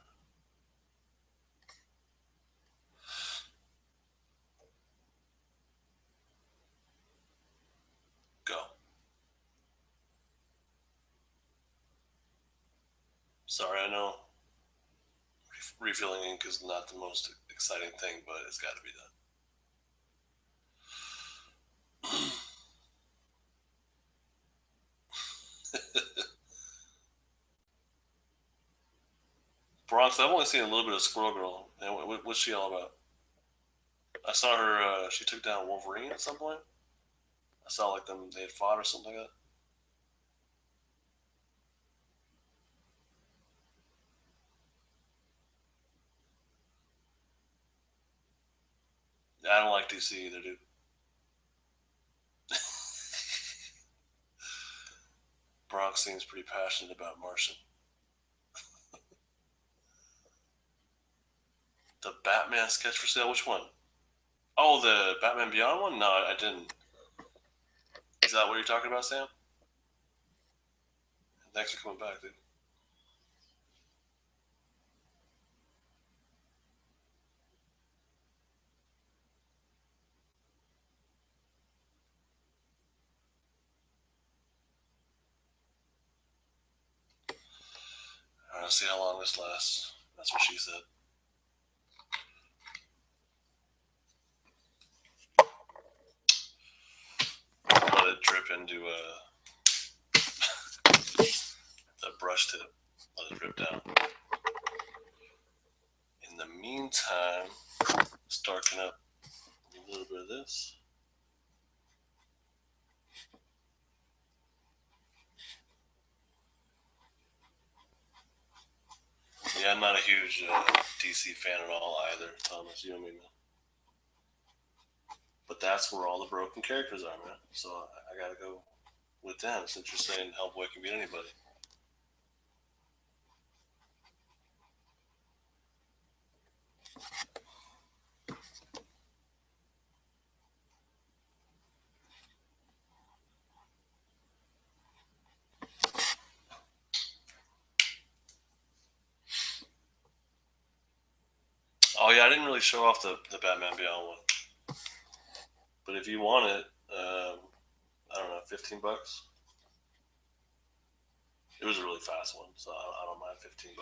Go. Sorry, I know refilling ink is not the most exciting thing, but it's got to be done. Bronx, I've only seen a little bit of Squirrel Girl. And what's she all about? I saw her. She took down Wolverine at some point. I saw like them they had fought or something like that. I don't like DC either, dude. Bronx seems pretty passionate about Martian. The Batman sketch for sale? Which one? Oh, the Batman Beyond one? No, I didn't. Is that what you're talking about, Sam? Thanks for coming back, dude. Alright, let's see how long this lasts. That's what she said. Let it drip into the brush tip. Let it drip down. In the meantime, let's darken up a little bit of this. Yeah, I'm not a huge DC fan at all either, Thomas. You know what I mean? But that's where all the broken characters are, man. So I gotta go with them since you're saying Hellboy can beat anybody. Oh yeah, I didn't really show off the Batman Beyond one. But if you want it, I don't know, $15. It was a really fast one, so I don't mind $15.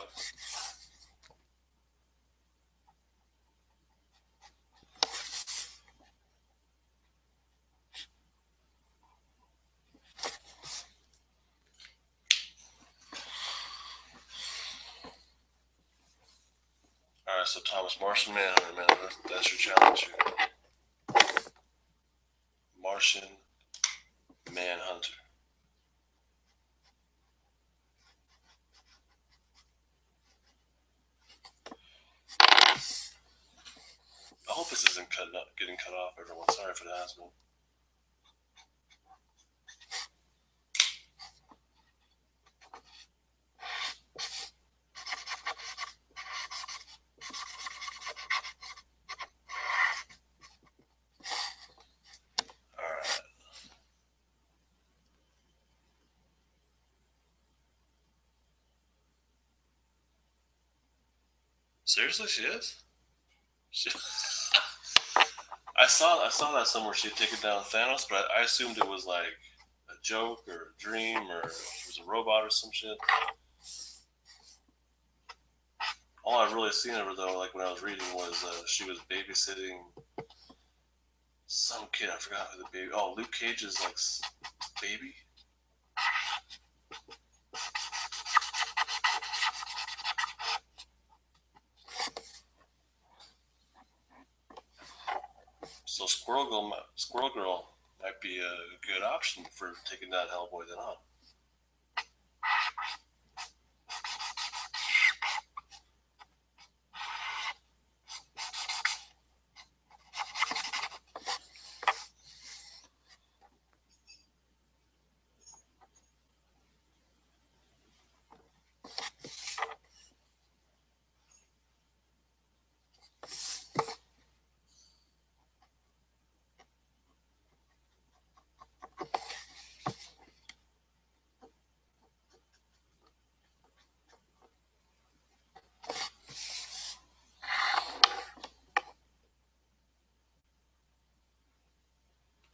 All right, so Thomas, Martian Manhunter, man, that's your challenge here. Martian Manhunter. I hope this isn't getting cut off, everyone. Sorry if it has been. All right. Seriously, she is. She... I saw that somewhere. She'd taken down Thanos, but I assumed it was like a joke or a dream or it was a robot or some shit. All I've really seen of her though, like when I was reading, was she was babysitting some kid. I forgot who the baby. Oh, Luke Cage's like baby. So Squirrel Girl might be a good option for taking that Hellboy then on.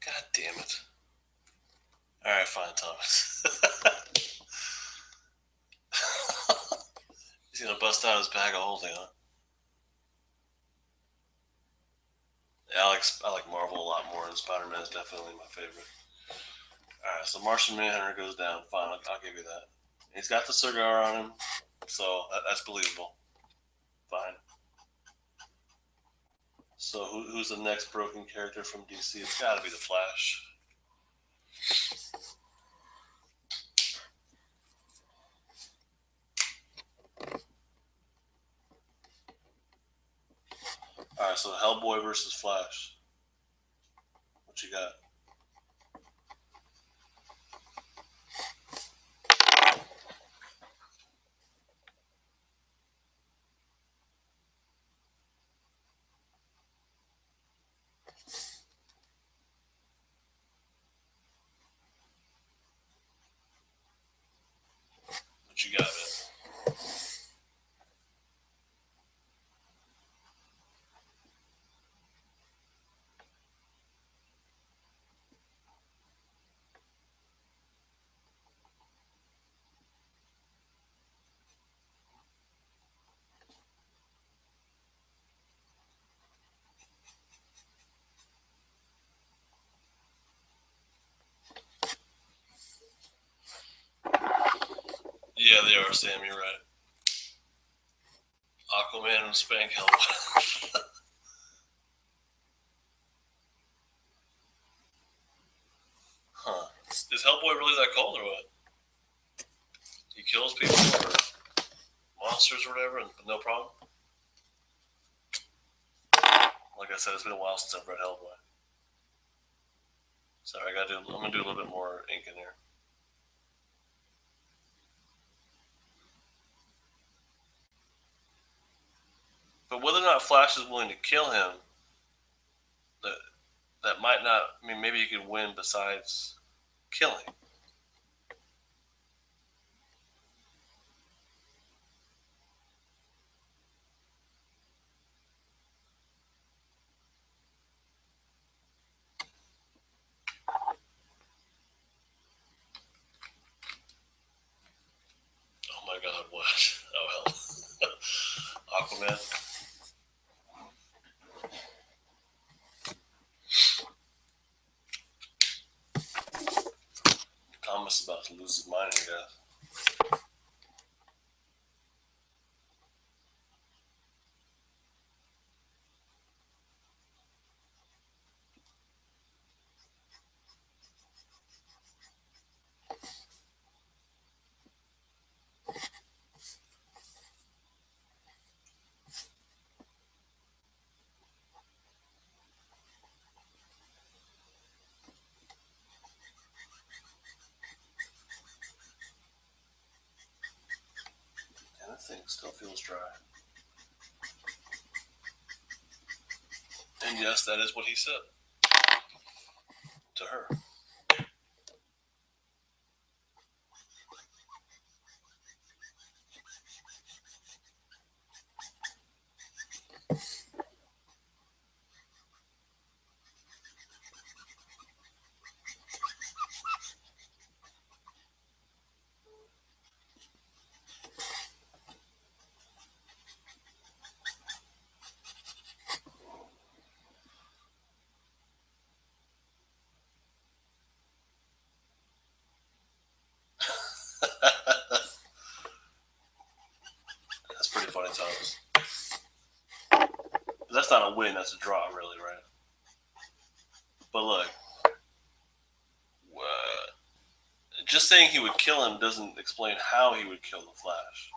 God damn it. All right, fine, Thomas. He's gonna bust out his bag of holding, huh? Yeah, I like Marvel a lot more, and Spider-Man is definitely my favorite. All right, so Martian Manhunter goes down. Fine, I'll give you that. He's got the cigar on him, so that's believable. Fine. So who's the next broken character from DC? It's got to be the Flash. All right, so Hellboy versus Flash. What you got? What you got, man? Yeah, they are, Sam. You're right. Aquaman and Spank Hellboy. Huh. Is Hellboy really that cold or what? He kills people or monsters or whatever, and no problem? Like I said, it's been a while since I've read Hellboy. Sorry, I'm gonna do a little bit more ink in here. But whether or not Flash is willing to kill him, that might not. I mean, maybe he could win besides killing. Oh my God, what? Oh hell, Aquaman. Thomas is about to lose his mind, I guess. And that thing still feels dry. And yes, that is what he said to her. That's pretty funny, Thomas. But that's not a win, that's a draw, really, right? But look, just saying he would kill him doesn't explain how he would kill the Flash.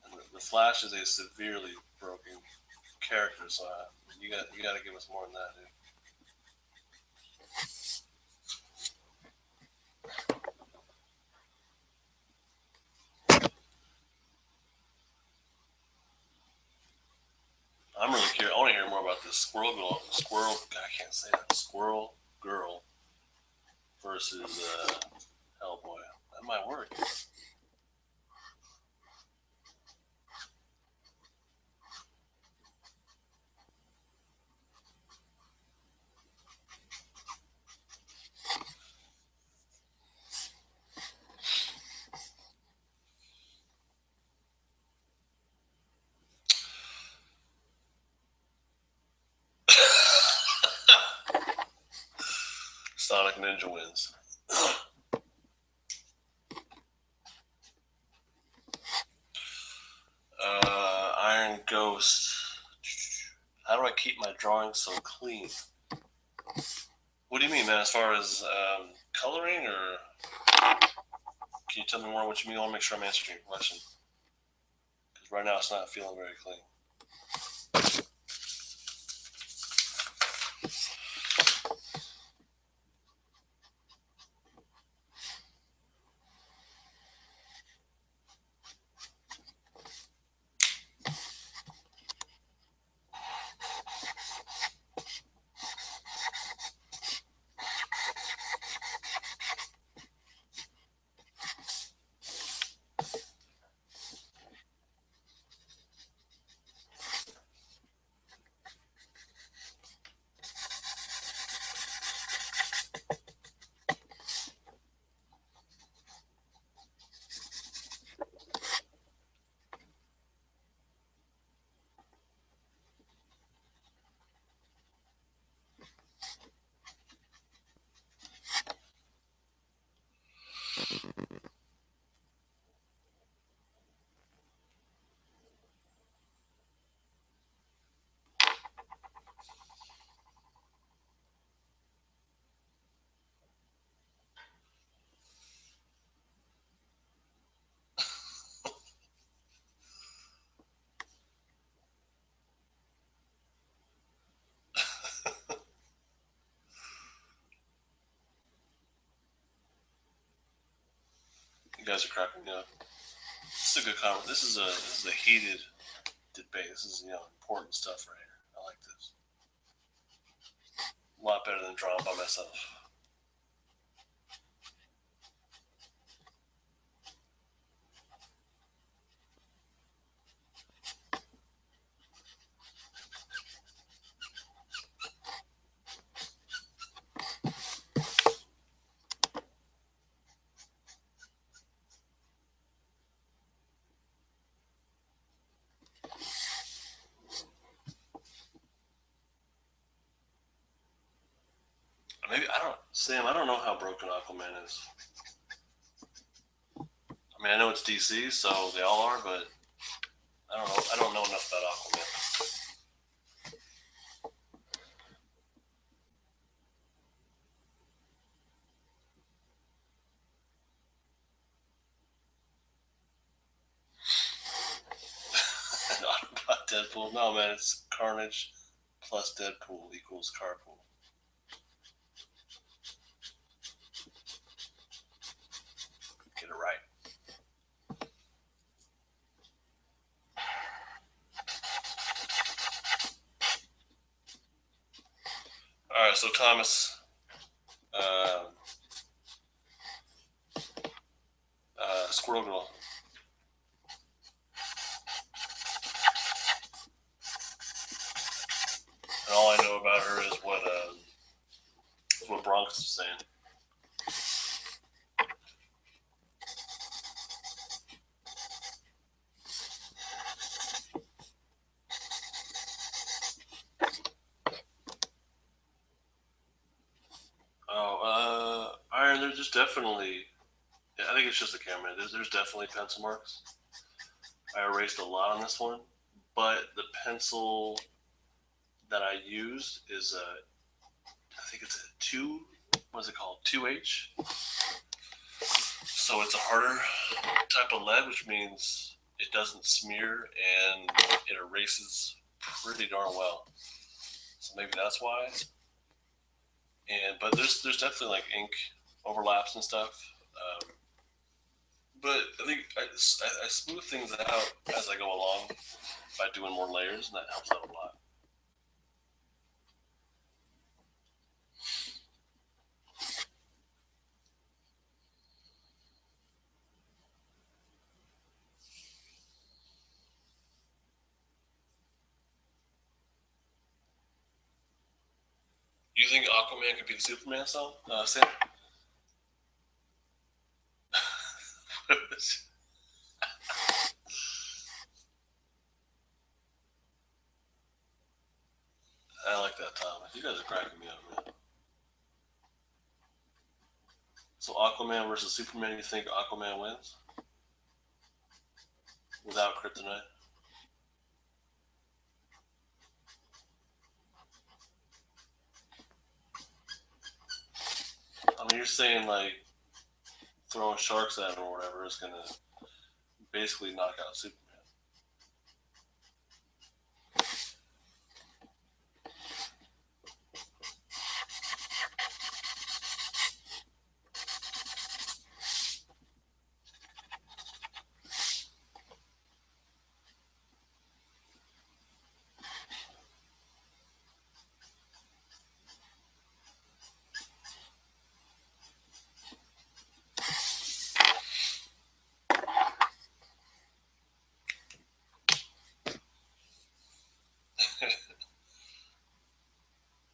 And the Flash is a severely broken character, so you got to give us more than that, dude. I'm really curious. I want to hear more about this Squirrel Girl. I can't say that. Squirrel Girl versus Hellboy. That might work. Sonic Ninja wins. Iron Ghost. How do I keep my drawings so clean? What do you mean, man? As far as coloring, or can you tell me more what you mean? I want to make sure I'm answering your question. Because right now it's not feeling very clean. guys are cracking me up. This is a good comment. This is a heated debate. This is important stuff right here. I like this. A lot better than drawing by myself. Maybe Sam, I don't know how broken Aquaman is. I mean, I know it's DC, so they all are, but I don't know. I don't know enough about Aquaman. Not about Deadpool. No, man, it's Carnage plus Deadpool equals Carpool. Get it right. All right, so Thomas, Squirrel Girl. And all I know about her is what Bronx is saying. Iron, there's just definitely, I think it's just the camera. There's definitely pencil marks. I erased a lot on this one, but the pencil that I used is I think it's a 2, what is it called? 2H. So it's a harder type of lead, which means it doesn't smear and it erases pretty darn well. So maybe that's why. But there's definitely like ink overlaps and stuff. But I think I smooth things out as I go along by doing more layers, and that helps out a lot. You think Aquaman could be the Superman song, Sam? I like that, Tom. You guys are cracking me up, man. So Aquaman versus Superman, you think Aquaman wins? Without kryptonite? I mean, you're saying like throwing sharks at him or whatever is going to basically knock out Superman.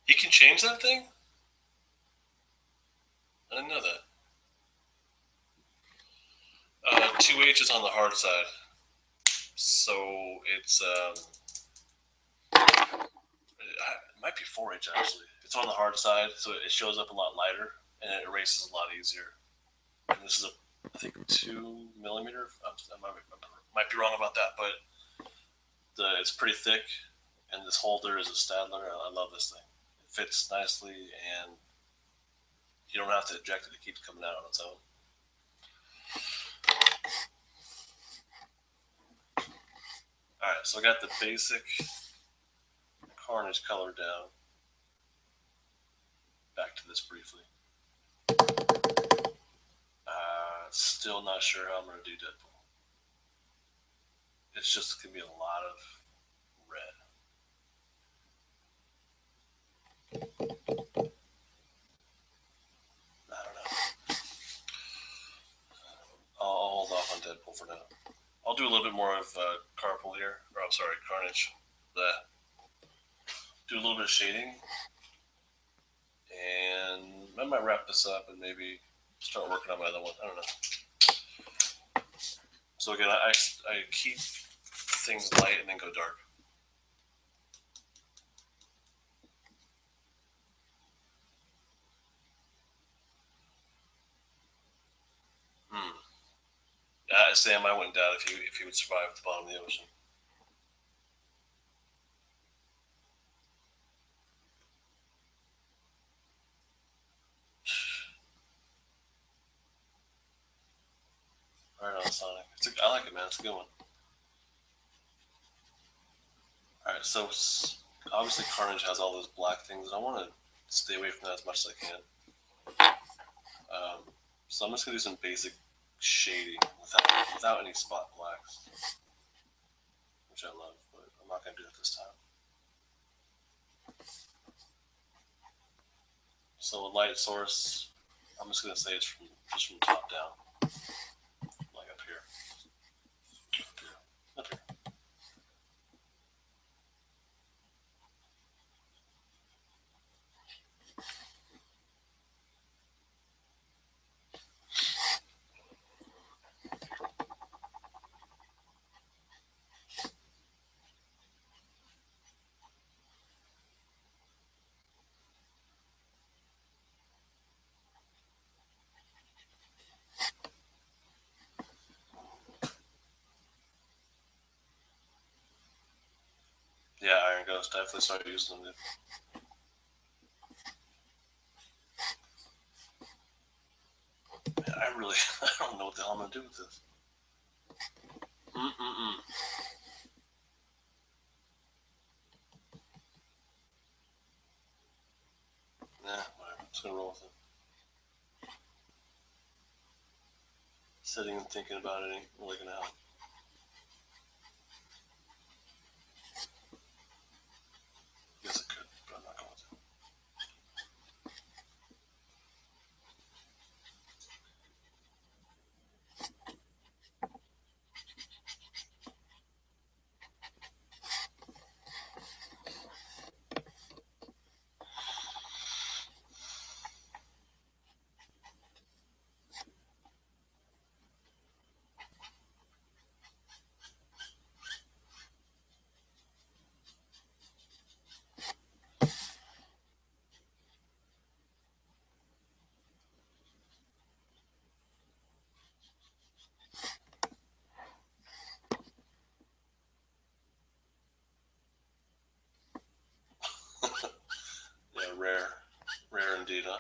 He can change that thing? I didn't know that. 2H is on the hard side. So it's, it might be 4H actually. It's on the hard side, so it shows up a lot lighter and it erases a lot easier. And this is I think 2 millimeter. I might be wrong about that, but it's pretty thick. And this holder is a Stadler. I love this thing. It fits nicely, and you don't have to eject it. It keeps coming out on its own. All right, so I got the basic Carnage color down. Back to this briefly. still not sure how I'm gonna do Deadpool. It's just gonna be a lot of red. I don't know. I'll hold off on Deadpool for now. I'll do a little bit more of Carpool here, or I'm sorry, Carnage. Do a little bit of shading, and I might wrap this up and maybe start working on my other one. I don't know. So again, I keep things light and then go dark. Sam, I wouldn't doubt if he would survive at the bottom of the ocean. Right on, Sonic. I like it, man. It's a good one. All right, so obviously Carnage has all those black things, and I want to stay away from that as much as I can. So I'm just gonna do some basic shading without any spot blacks, which I love, but I'm not gonna do it this time. So a light source, I'm just gonna say it's just from top down, like up here. Up here. Yeah, Iron Ghost. Definitely started using them. Man, I don't know what the hell I'm gonna do with this. Nah, whatever. I'm just gonna roll with it. Sitting and thinking about it ain't really gonna help. Guess it could, but I'm not going to. Yeah, rare indeed, huh?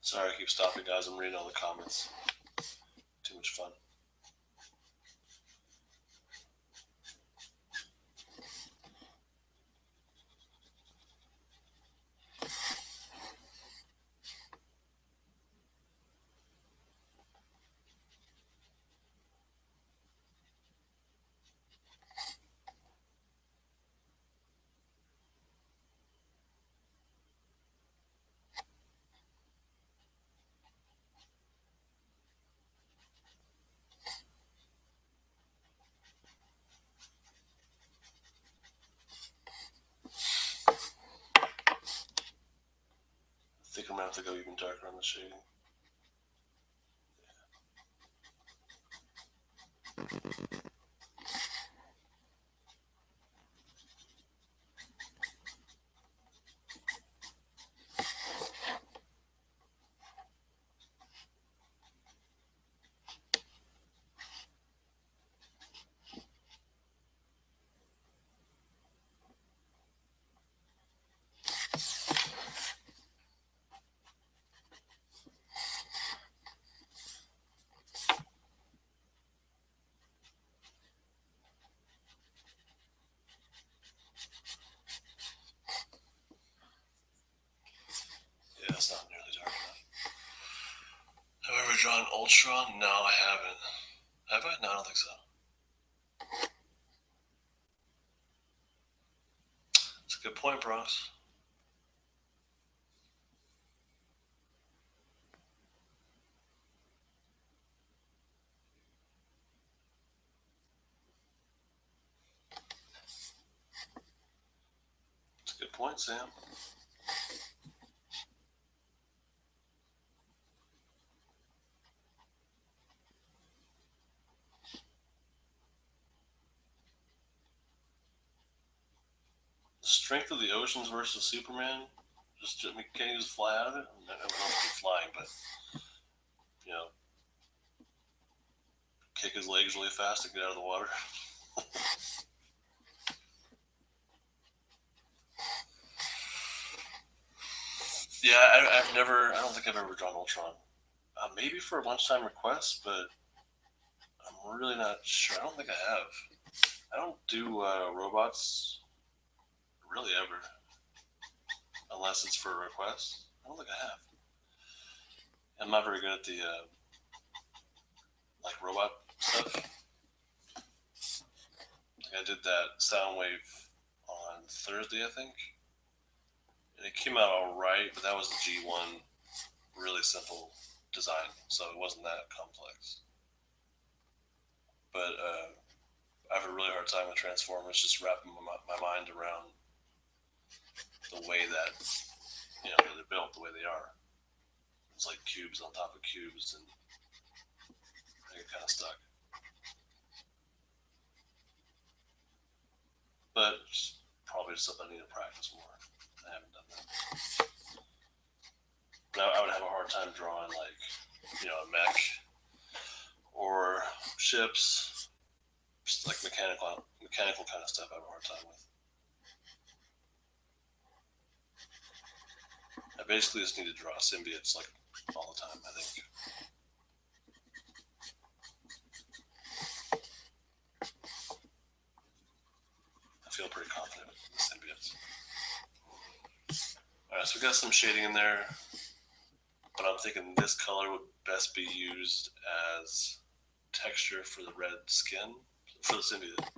Sorry, I keep stopping, guys. I'm reading all the comments. Too much fun. I think I'm gonna have to go even darker on the shading. it's not nearly dark enough. Have I ever drawn Ultron? No, I haven't. Have I? No, I don't think so. That's a good point, Bronx. That's a good point, Sam. The strength of the oceans versus Superman. Just can he just fly out of it? I don't know if he's flying, but kick his legs really fast to get out of the water. Yeah, I don't think I've ever drawn Ultron. Maybe for a lunchtime request, but I'm really not sure. I don't think I have. I don't do robots really ever, unless it's for a request. I don't think I have. I'm not very good at the robot stuff. I did that Soundwave on Thursday, I think, and it came out all right. But that was the G1, really simple design, so it wasn't that complex. But I have a really hard time with Transformers, just wrapping my mind around the way that they're built, the way they are. It's like cubes on top of cubes, and I get kind of stuck. But probably just something I need to practice more. I haven't done that. But I would have a hard time drawing a mech or ships, just like mechanical kind of stuff. I have a hard time with. I basically just need to draw symbiotes all the time, I think. I feel pretty confident with the symbiotes. Alright, so we got some shading in there, but I'm thinking this color would best be used as texture for the red skin, for the symbiote,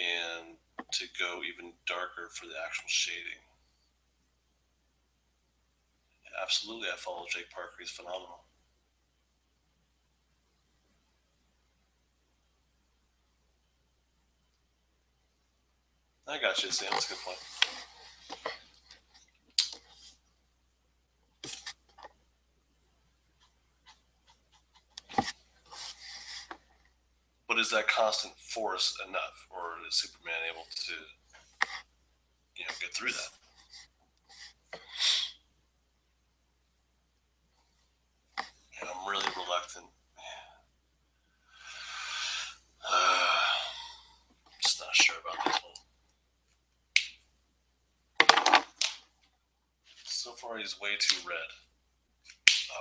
and to go even darker for the actual shading. Absolutely, I follow Jake Parker. He's phenomenal. I got you, Sam. That's a good point. But is that constant force enough, or is Superman able to, get through that? And I'm really reluctant. Just not sure about this one. So far, he's way too red.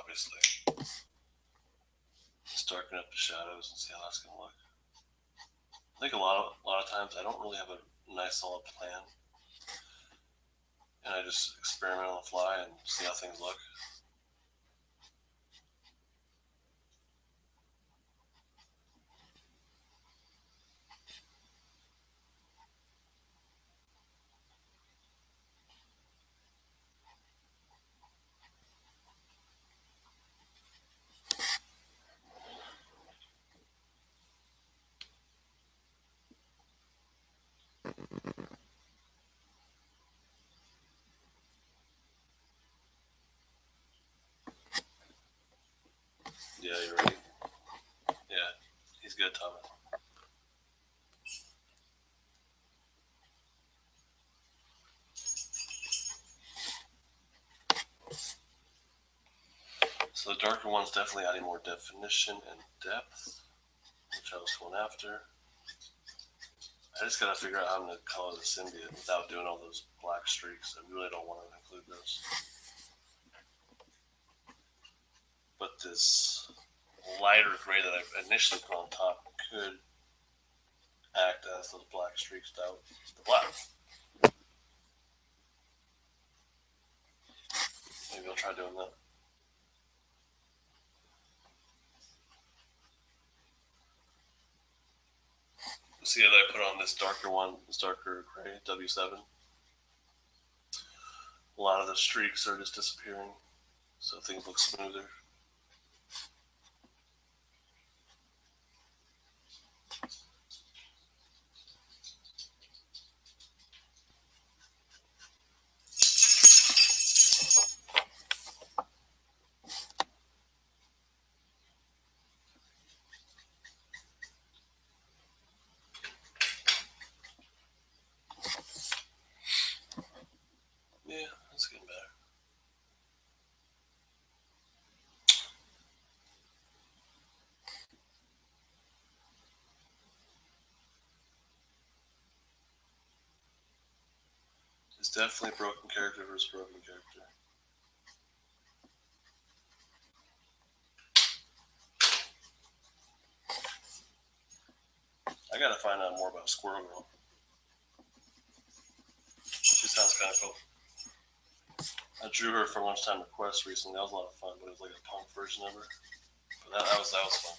Obviously, let's darken up the shadows and see how that's gonna look. I think a lot of times I don't really have a nice solid plan, and I just experiment on the fly and see how things look. Yeah, you're right. Yeah, he's good, Thomas. So the darker one's definitely adding more definition and depth, which I was going after. I just gotta figure out how I'm gonna color the symbiote without doing all those black streaks. I really don't want to include those. But this lighter gray that I initially put on top could act as those black streaks out the black. maybe I'll try doing that. See that I put on this darker one, this darker gray W7. A lot of the streaks are just disappearing, so things look smoother. Yeah, that's getting better. It's definitely a broken character versus broken character. I gotta find out more about Squirrel Girl. She sounds kind of cool. I drew her for Lunchtime Request recently. That was a lot of fun, but it was like a punk version of her. But that was fun.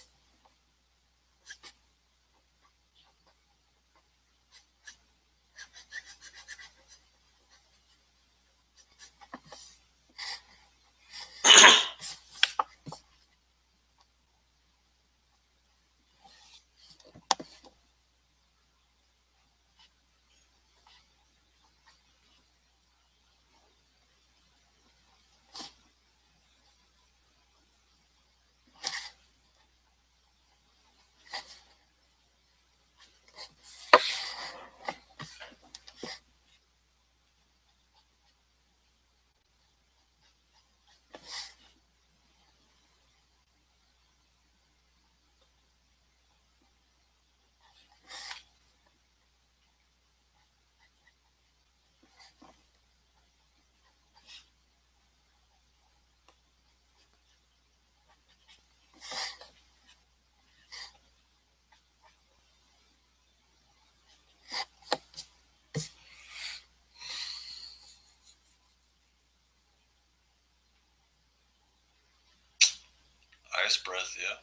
Ice Breath, yeah.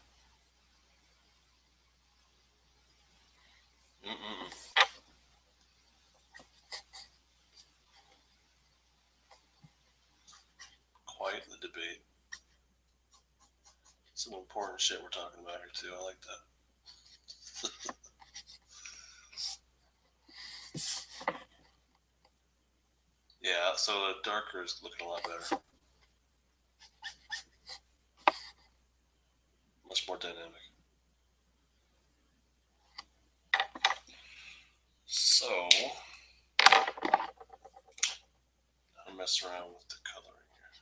Mm-mm. Quite the debate. Some important shit we're talking about here too. I like that. Yeah, so the darker is looking a lot better. Much more dynamic. So, I'll mess around with the coloring here.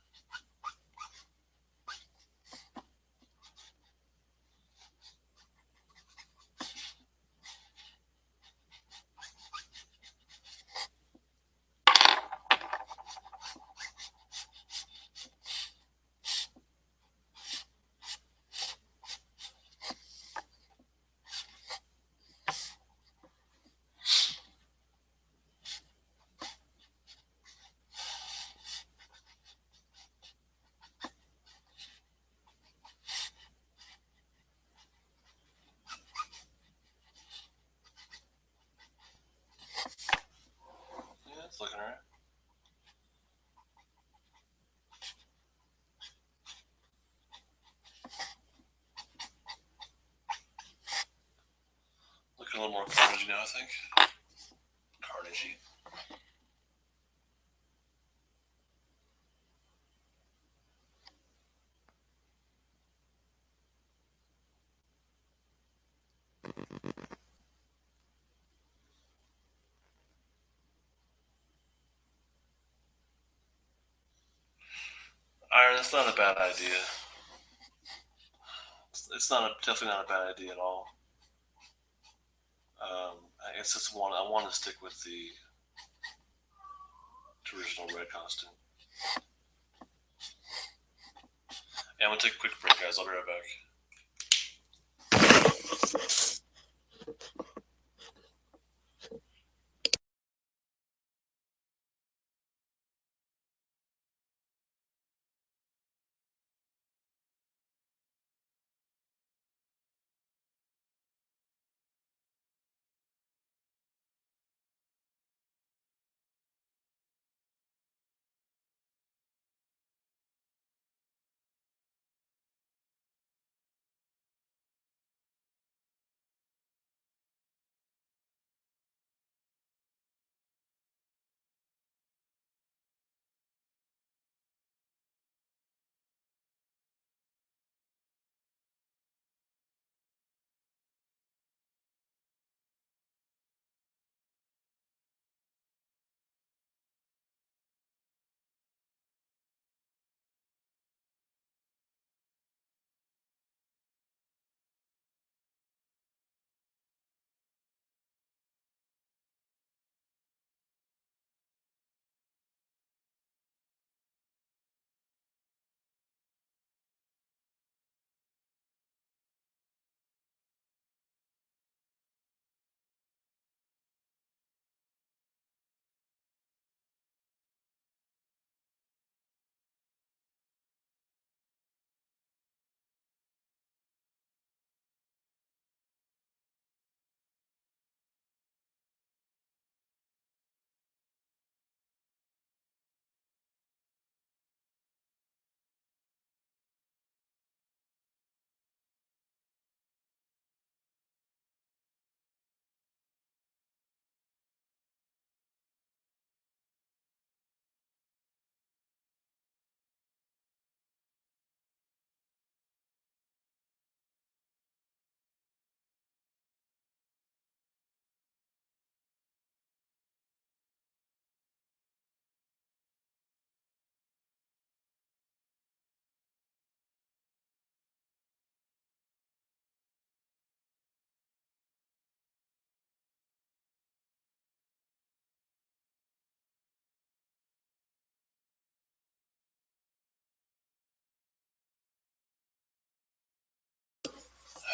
Yeah, it's looking alright. Looking a little more Carnage now, I think. Carnage. Iron, it's not a bad idea. It's definitely not a bad idea at all. I guess I want to stick with the original red costume. Yeah, I'm gonna take a quick break, guys. I'll be right back.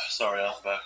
Sorry, I'm back.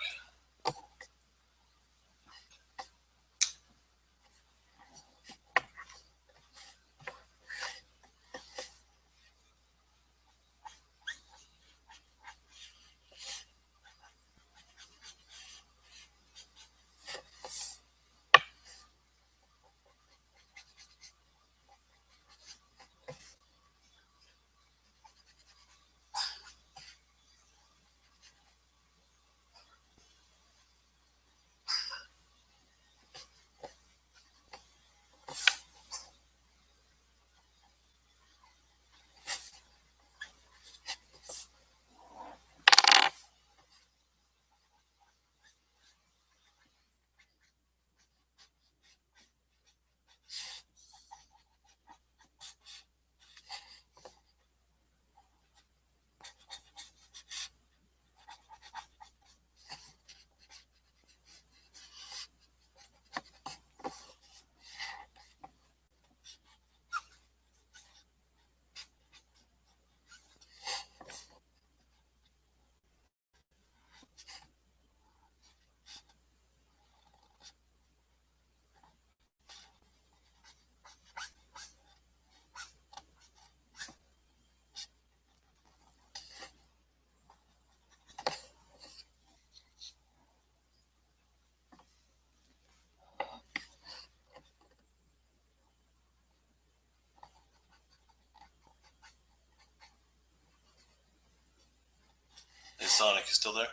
Hey, Sonic, you still there?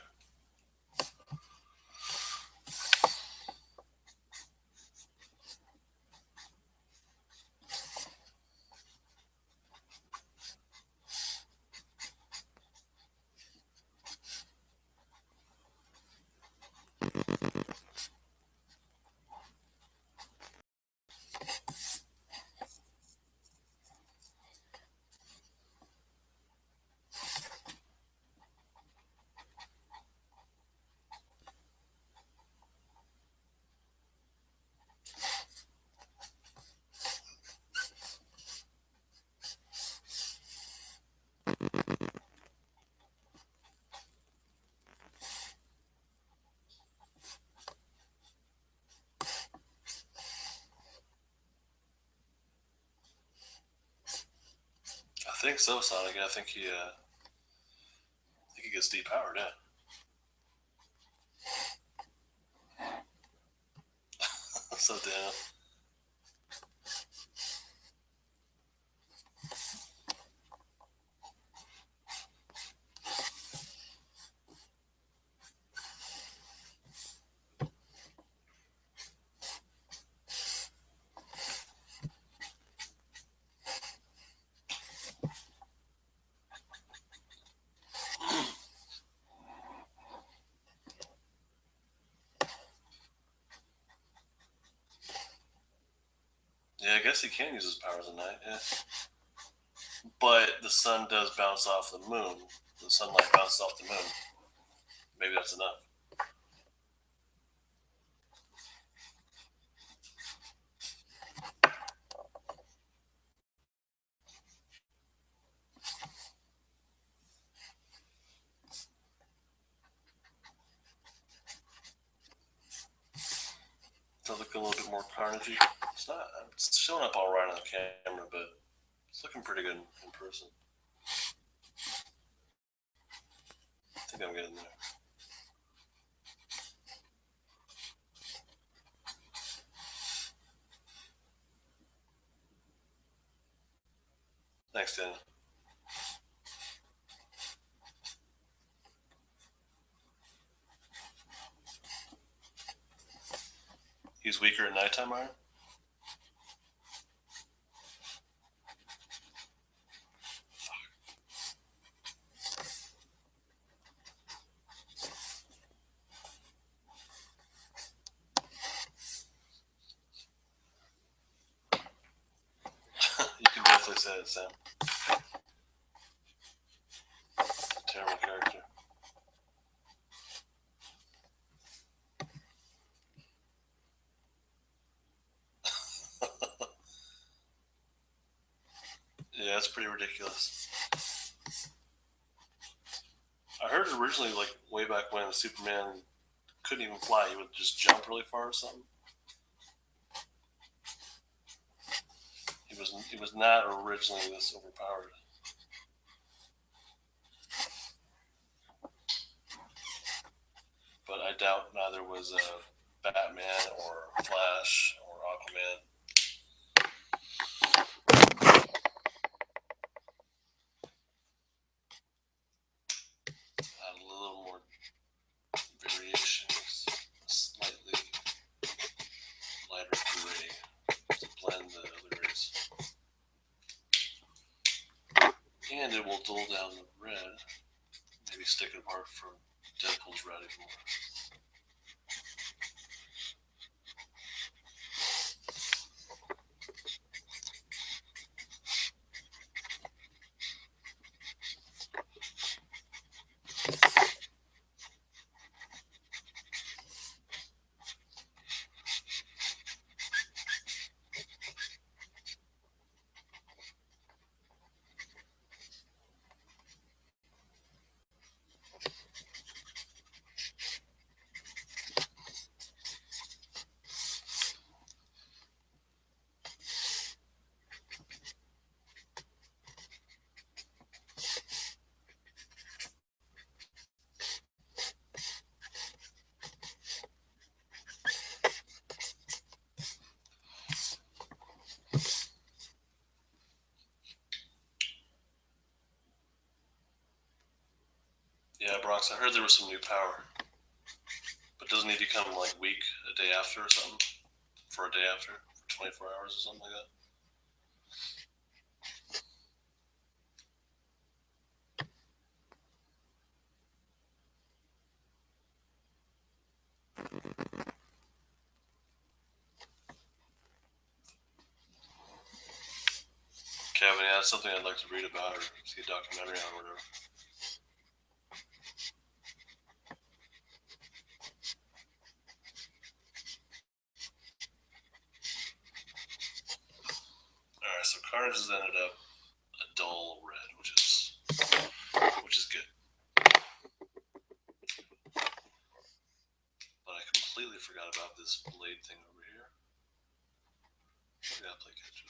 I think so, Sonic. I think he gets depowered. Yeah. So damn. Yeah, I guess he can use his powers at night. Yeah. But the sun does bounce off the moon. The sunlight bounces off the moon. Maybe that's enough. To look a little bit more carnagey. It's not. It's showing up all right on the camera, but it's looking pretty good in person. I think I'm getting there. Thanks, Dan. He's weaker at nighttime, Iron? You can definitely say it, Sam. Terrible character. Yeah, it's pretty ridiculous. I heard originally, like way back when, Superman couldn't even fly; he would just jump really far or something. He was not originally this overpowered. But I doubt neither was Batman or Flash or Aquaman. Had a little more variations, slightly lighter gray to blend the other rays. And it will dull down the red, maybe stick it apart from Deadpool's red even more. Yeah, Bronx, I heard there was some new power. But doesn't he become like weak a day after or something? For a day after? For 24 hours or something like that? Kevin, yeah, that's something I'd like to read about or see a documentary on or whatever. Alright, so Carnage has ended up a dull red, which is good. But I completely forgot about this blade thing over here. I gotta play catch up.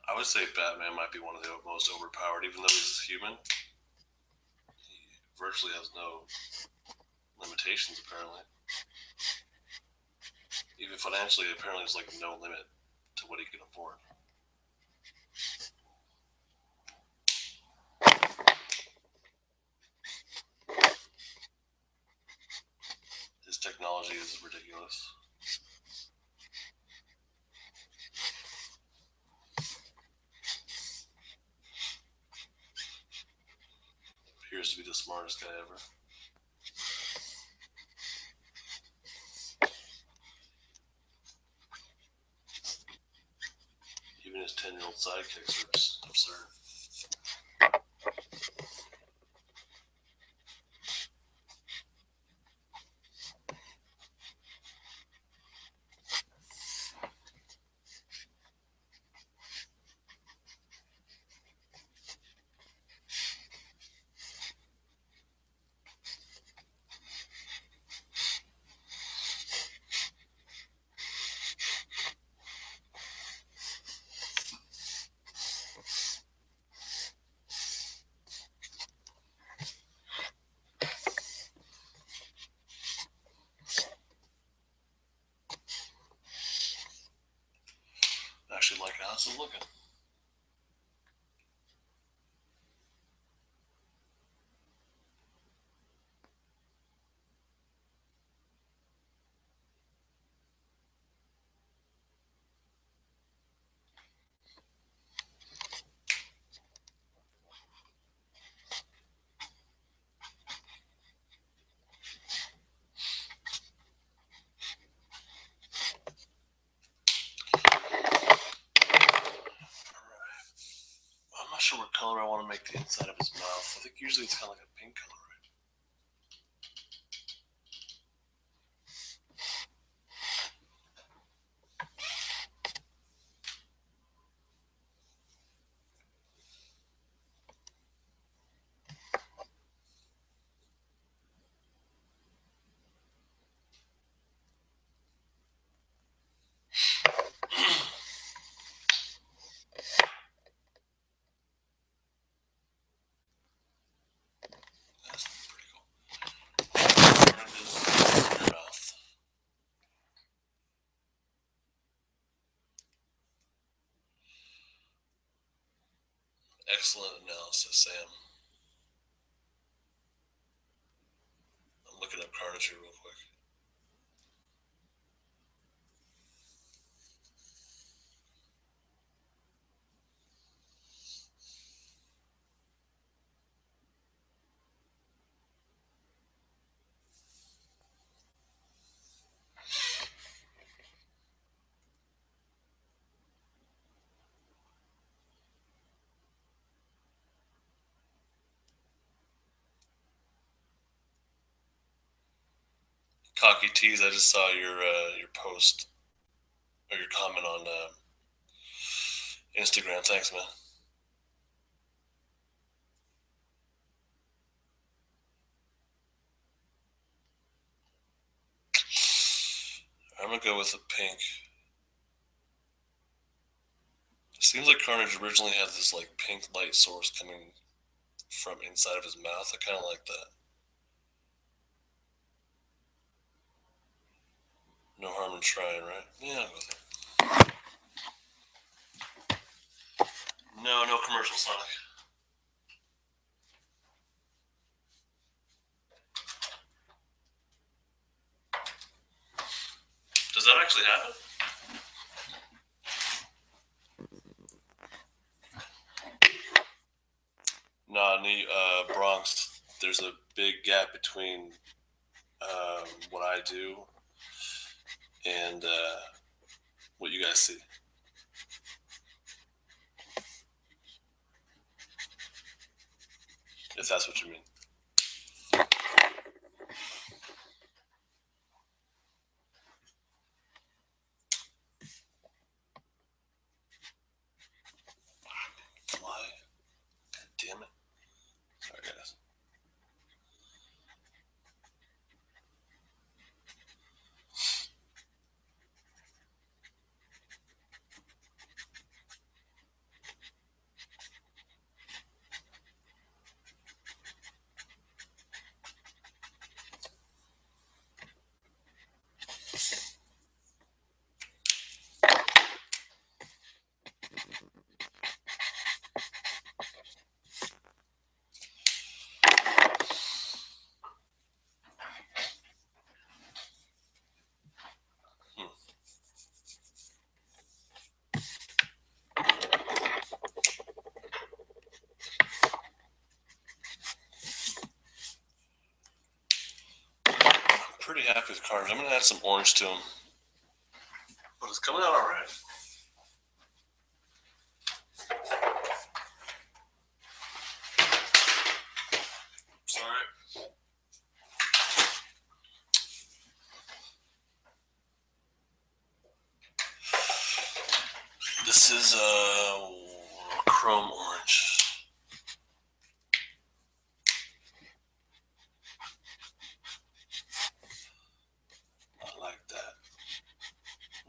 I would say Batman might be one of the most overpowered, even though he's human. He virtually has no limitations, apparently. Even financially, apparently, there's like no limit to what he can afford. His technology is ridiculous. Appears to be the smartest guy ever. Even his 10-year-old sidekicks are absurd. I actually like how this is looking. mouth. I think usually it's kind of like a pink color, right? That's pretty cool. What is your mouth? Excellent analysis, Sam. I'm looking up Carnage here real quick. Cocky Tease, I just saw your post or your comment on Instagram. Thanks, man. I'm gonna go with the pink. It seems like Carnage originally had this like pink light source coming from inside of his mouth. I kind of like that. No harm in trying, right? Yeah, I'll go with that. No commercial, Sonic. Does that actually happen? No, in the Bronx, there's a big gap between what I do and what you guys see. If that's what you mean. Fly. God damn it. Sorry, guys. Pretty happy with Carnage. I'm gonna add some orange to him, but it's coming out all right. Sorry. This is chrome orange. I like that.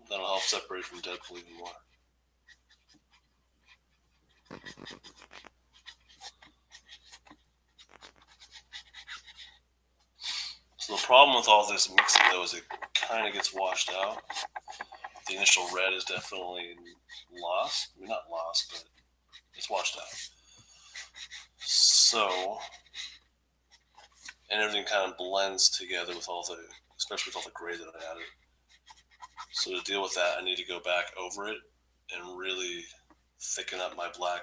That'll help separate from Deadpool even more. So the problem with all this mixing though is it kind of gets washed out. The initial red is definitely lost. I mean, not lost, but it's washed out. So, and everything kind of blends together with all the, especially with all the gray that I added. So to deal with that, I need to go back over it and really thicken up my black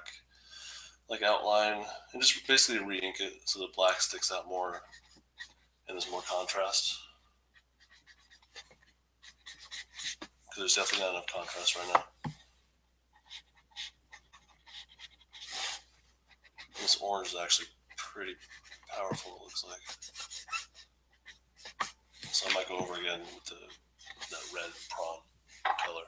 like outline and just basically re-ink it so the black sticks out more and there's more contrast. Because there's definitely not enough contrast right now. This orange is actually pretty powerful, it looks like. So I might go over again with that red prawn color.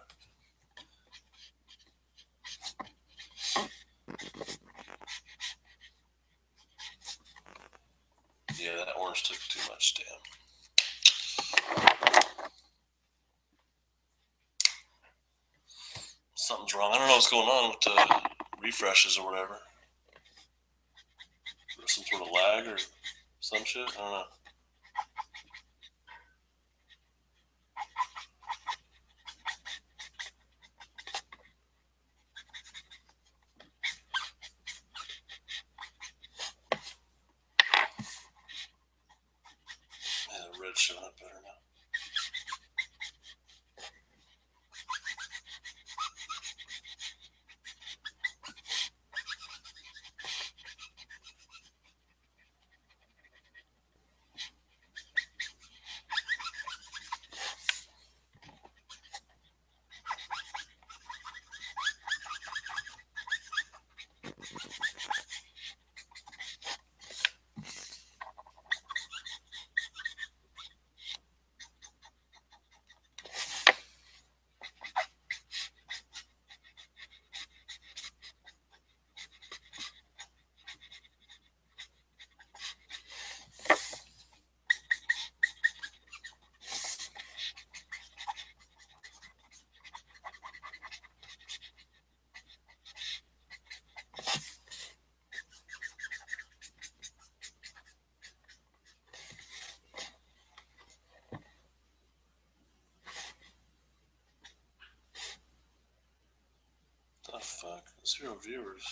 Yeah, that orange took too much, damn. Something's wrong. I don't know what's going on with the refreshes or whatever. There's some sort of lag or some shit. I don't know. Yeah, the red's showing up better now. The fuck? 0 viewers.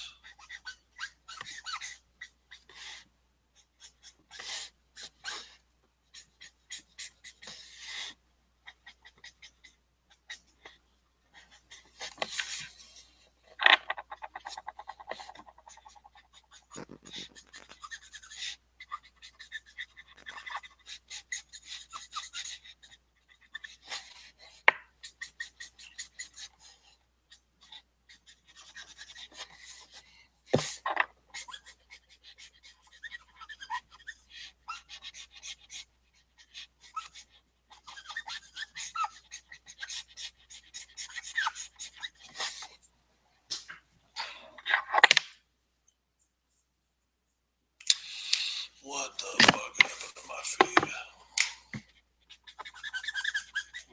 What the fuck happened to my feed?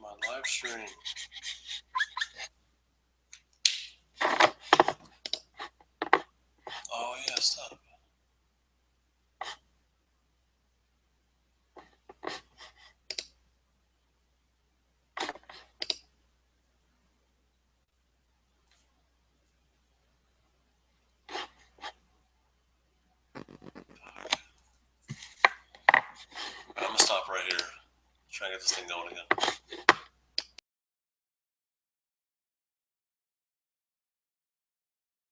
My live stream. Oh yeah, stop. I'm gonna stop right here. Try and get this thing going again.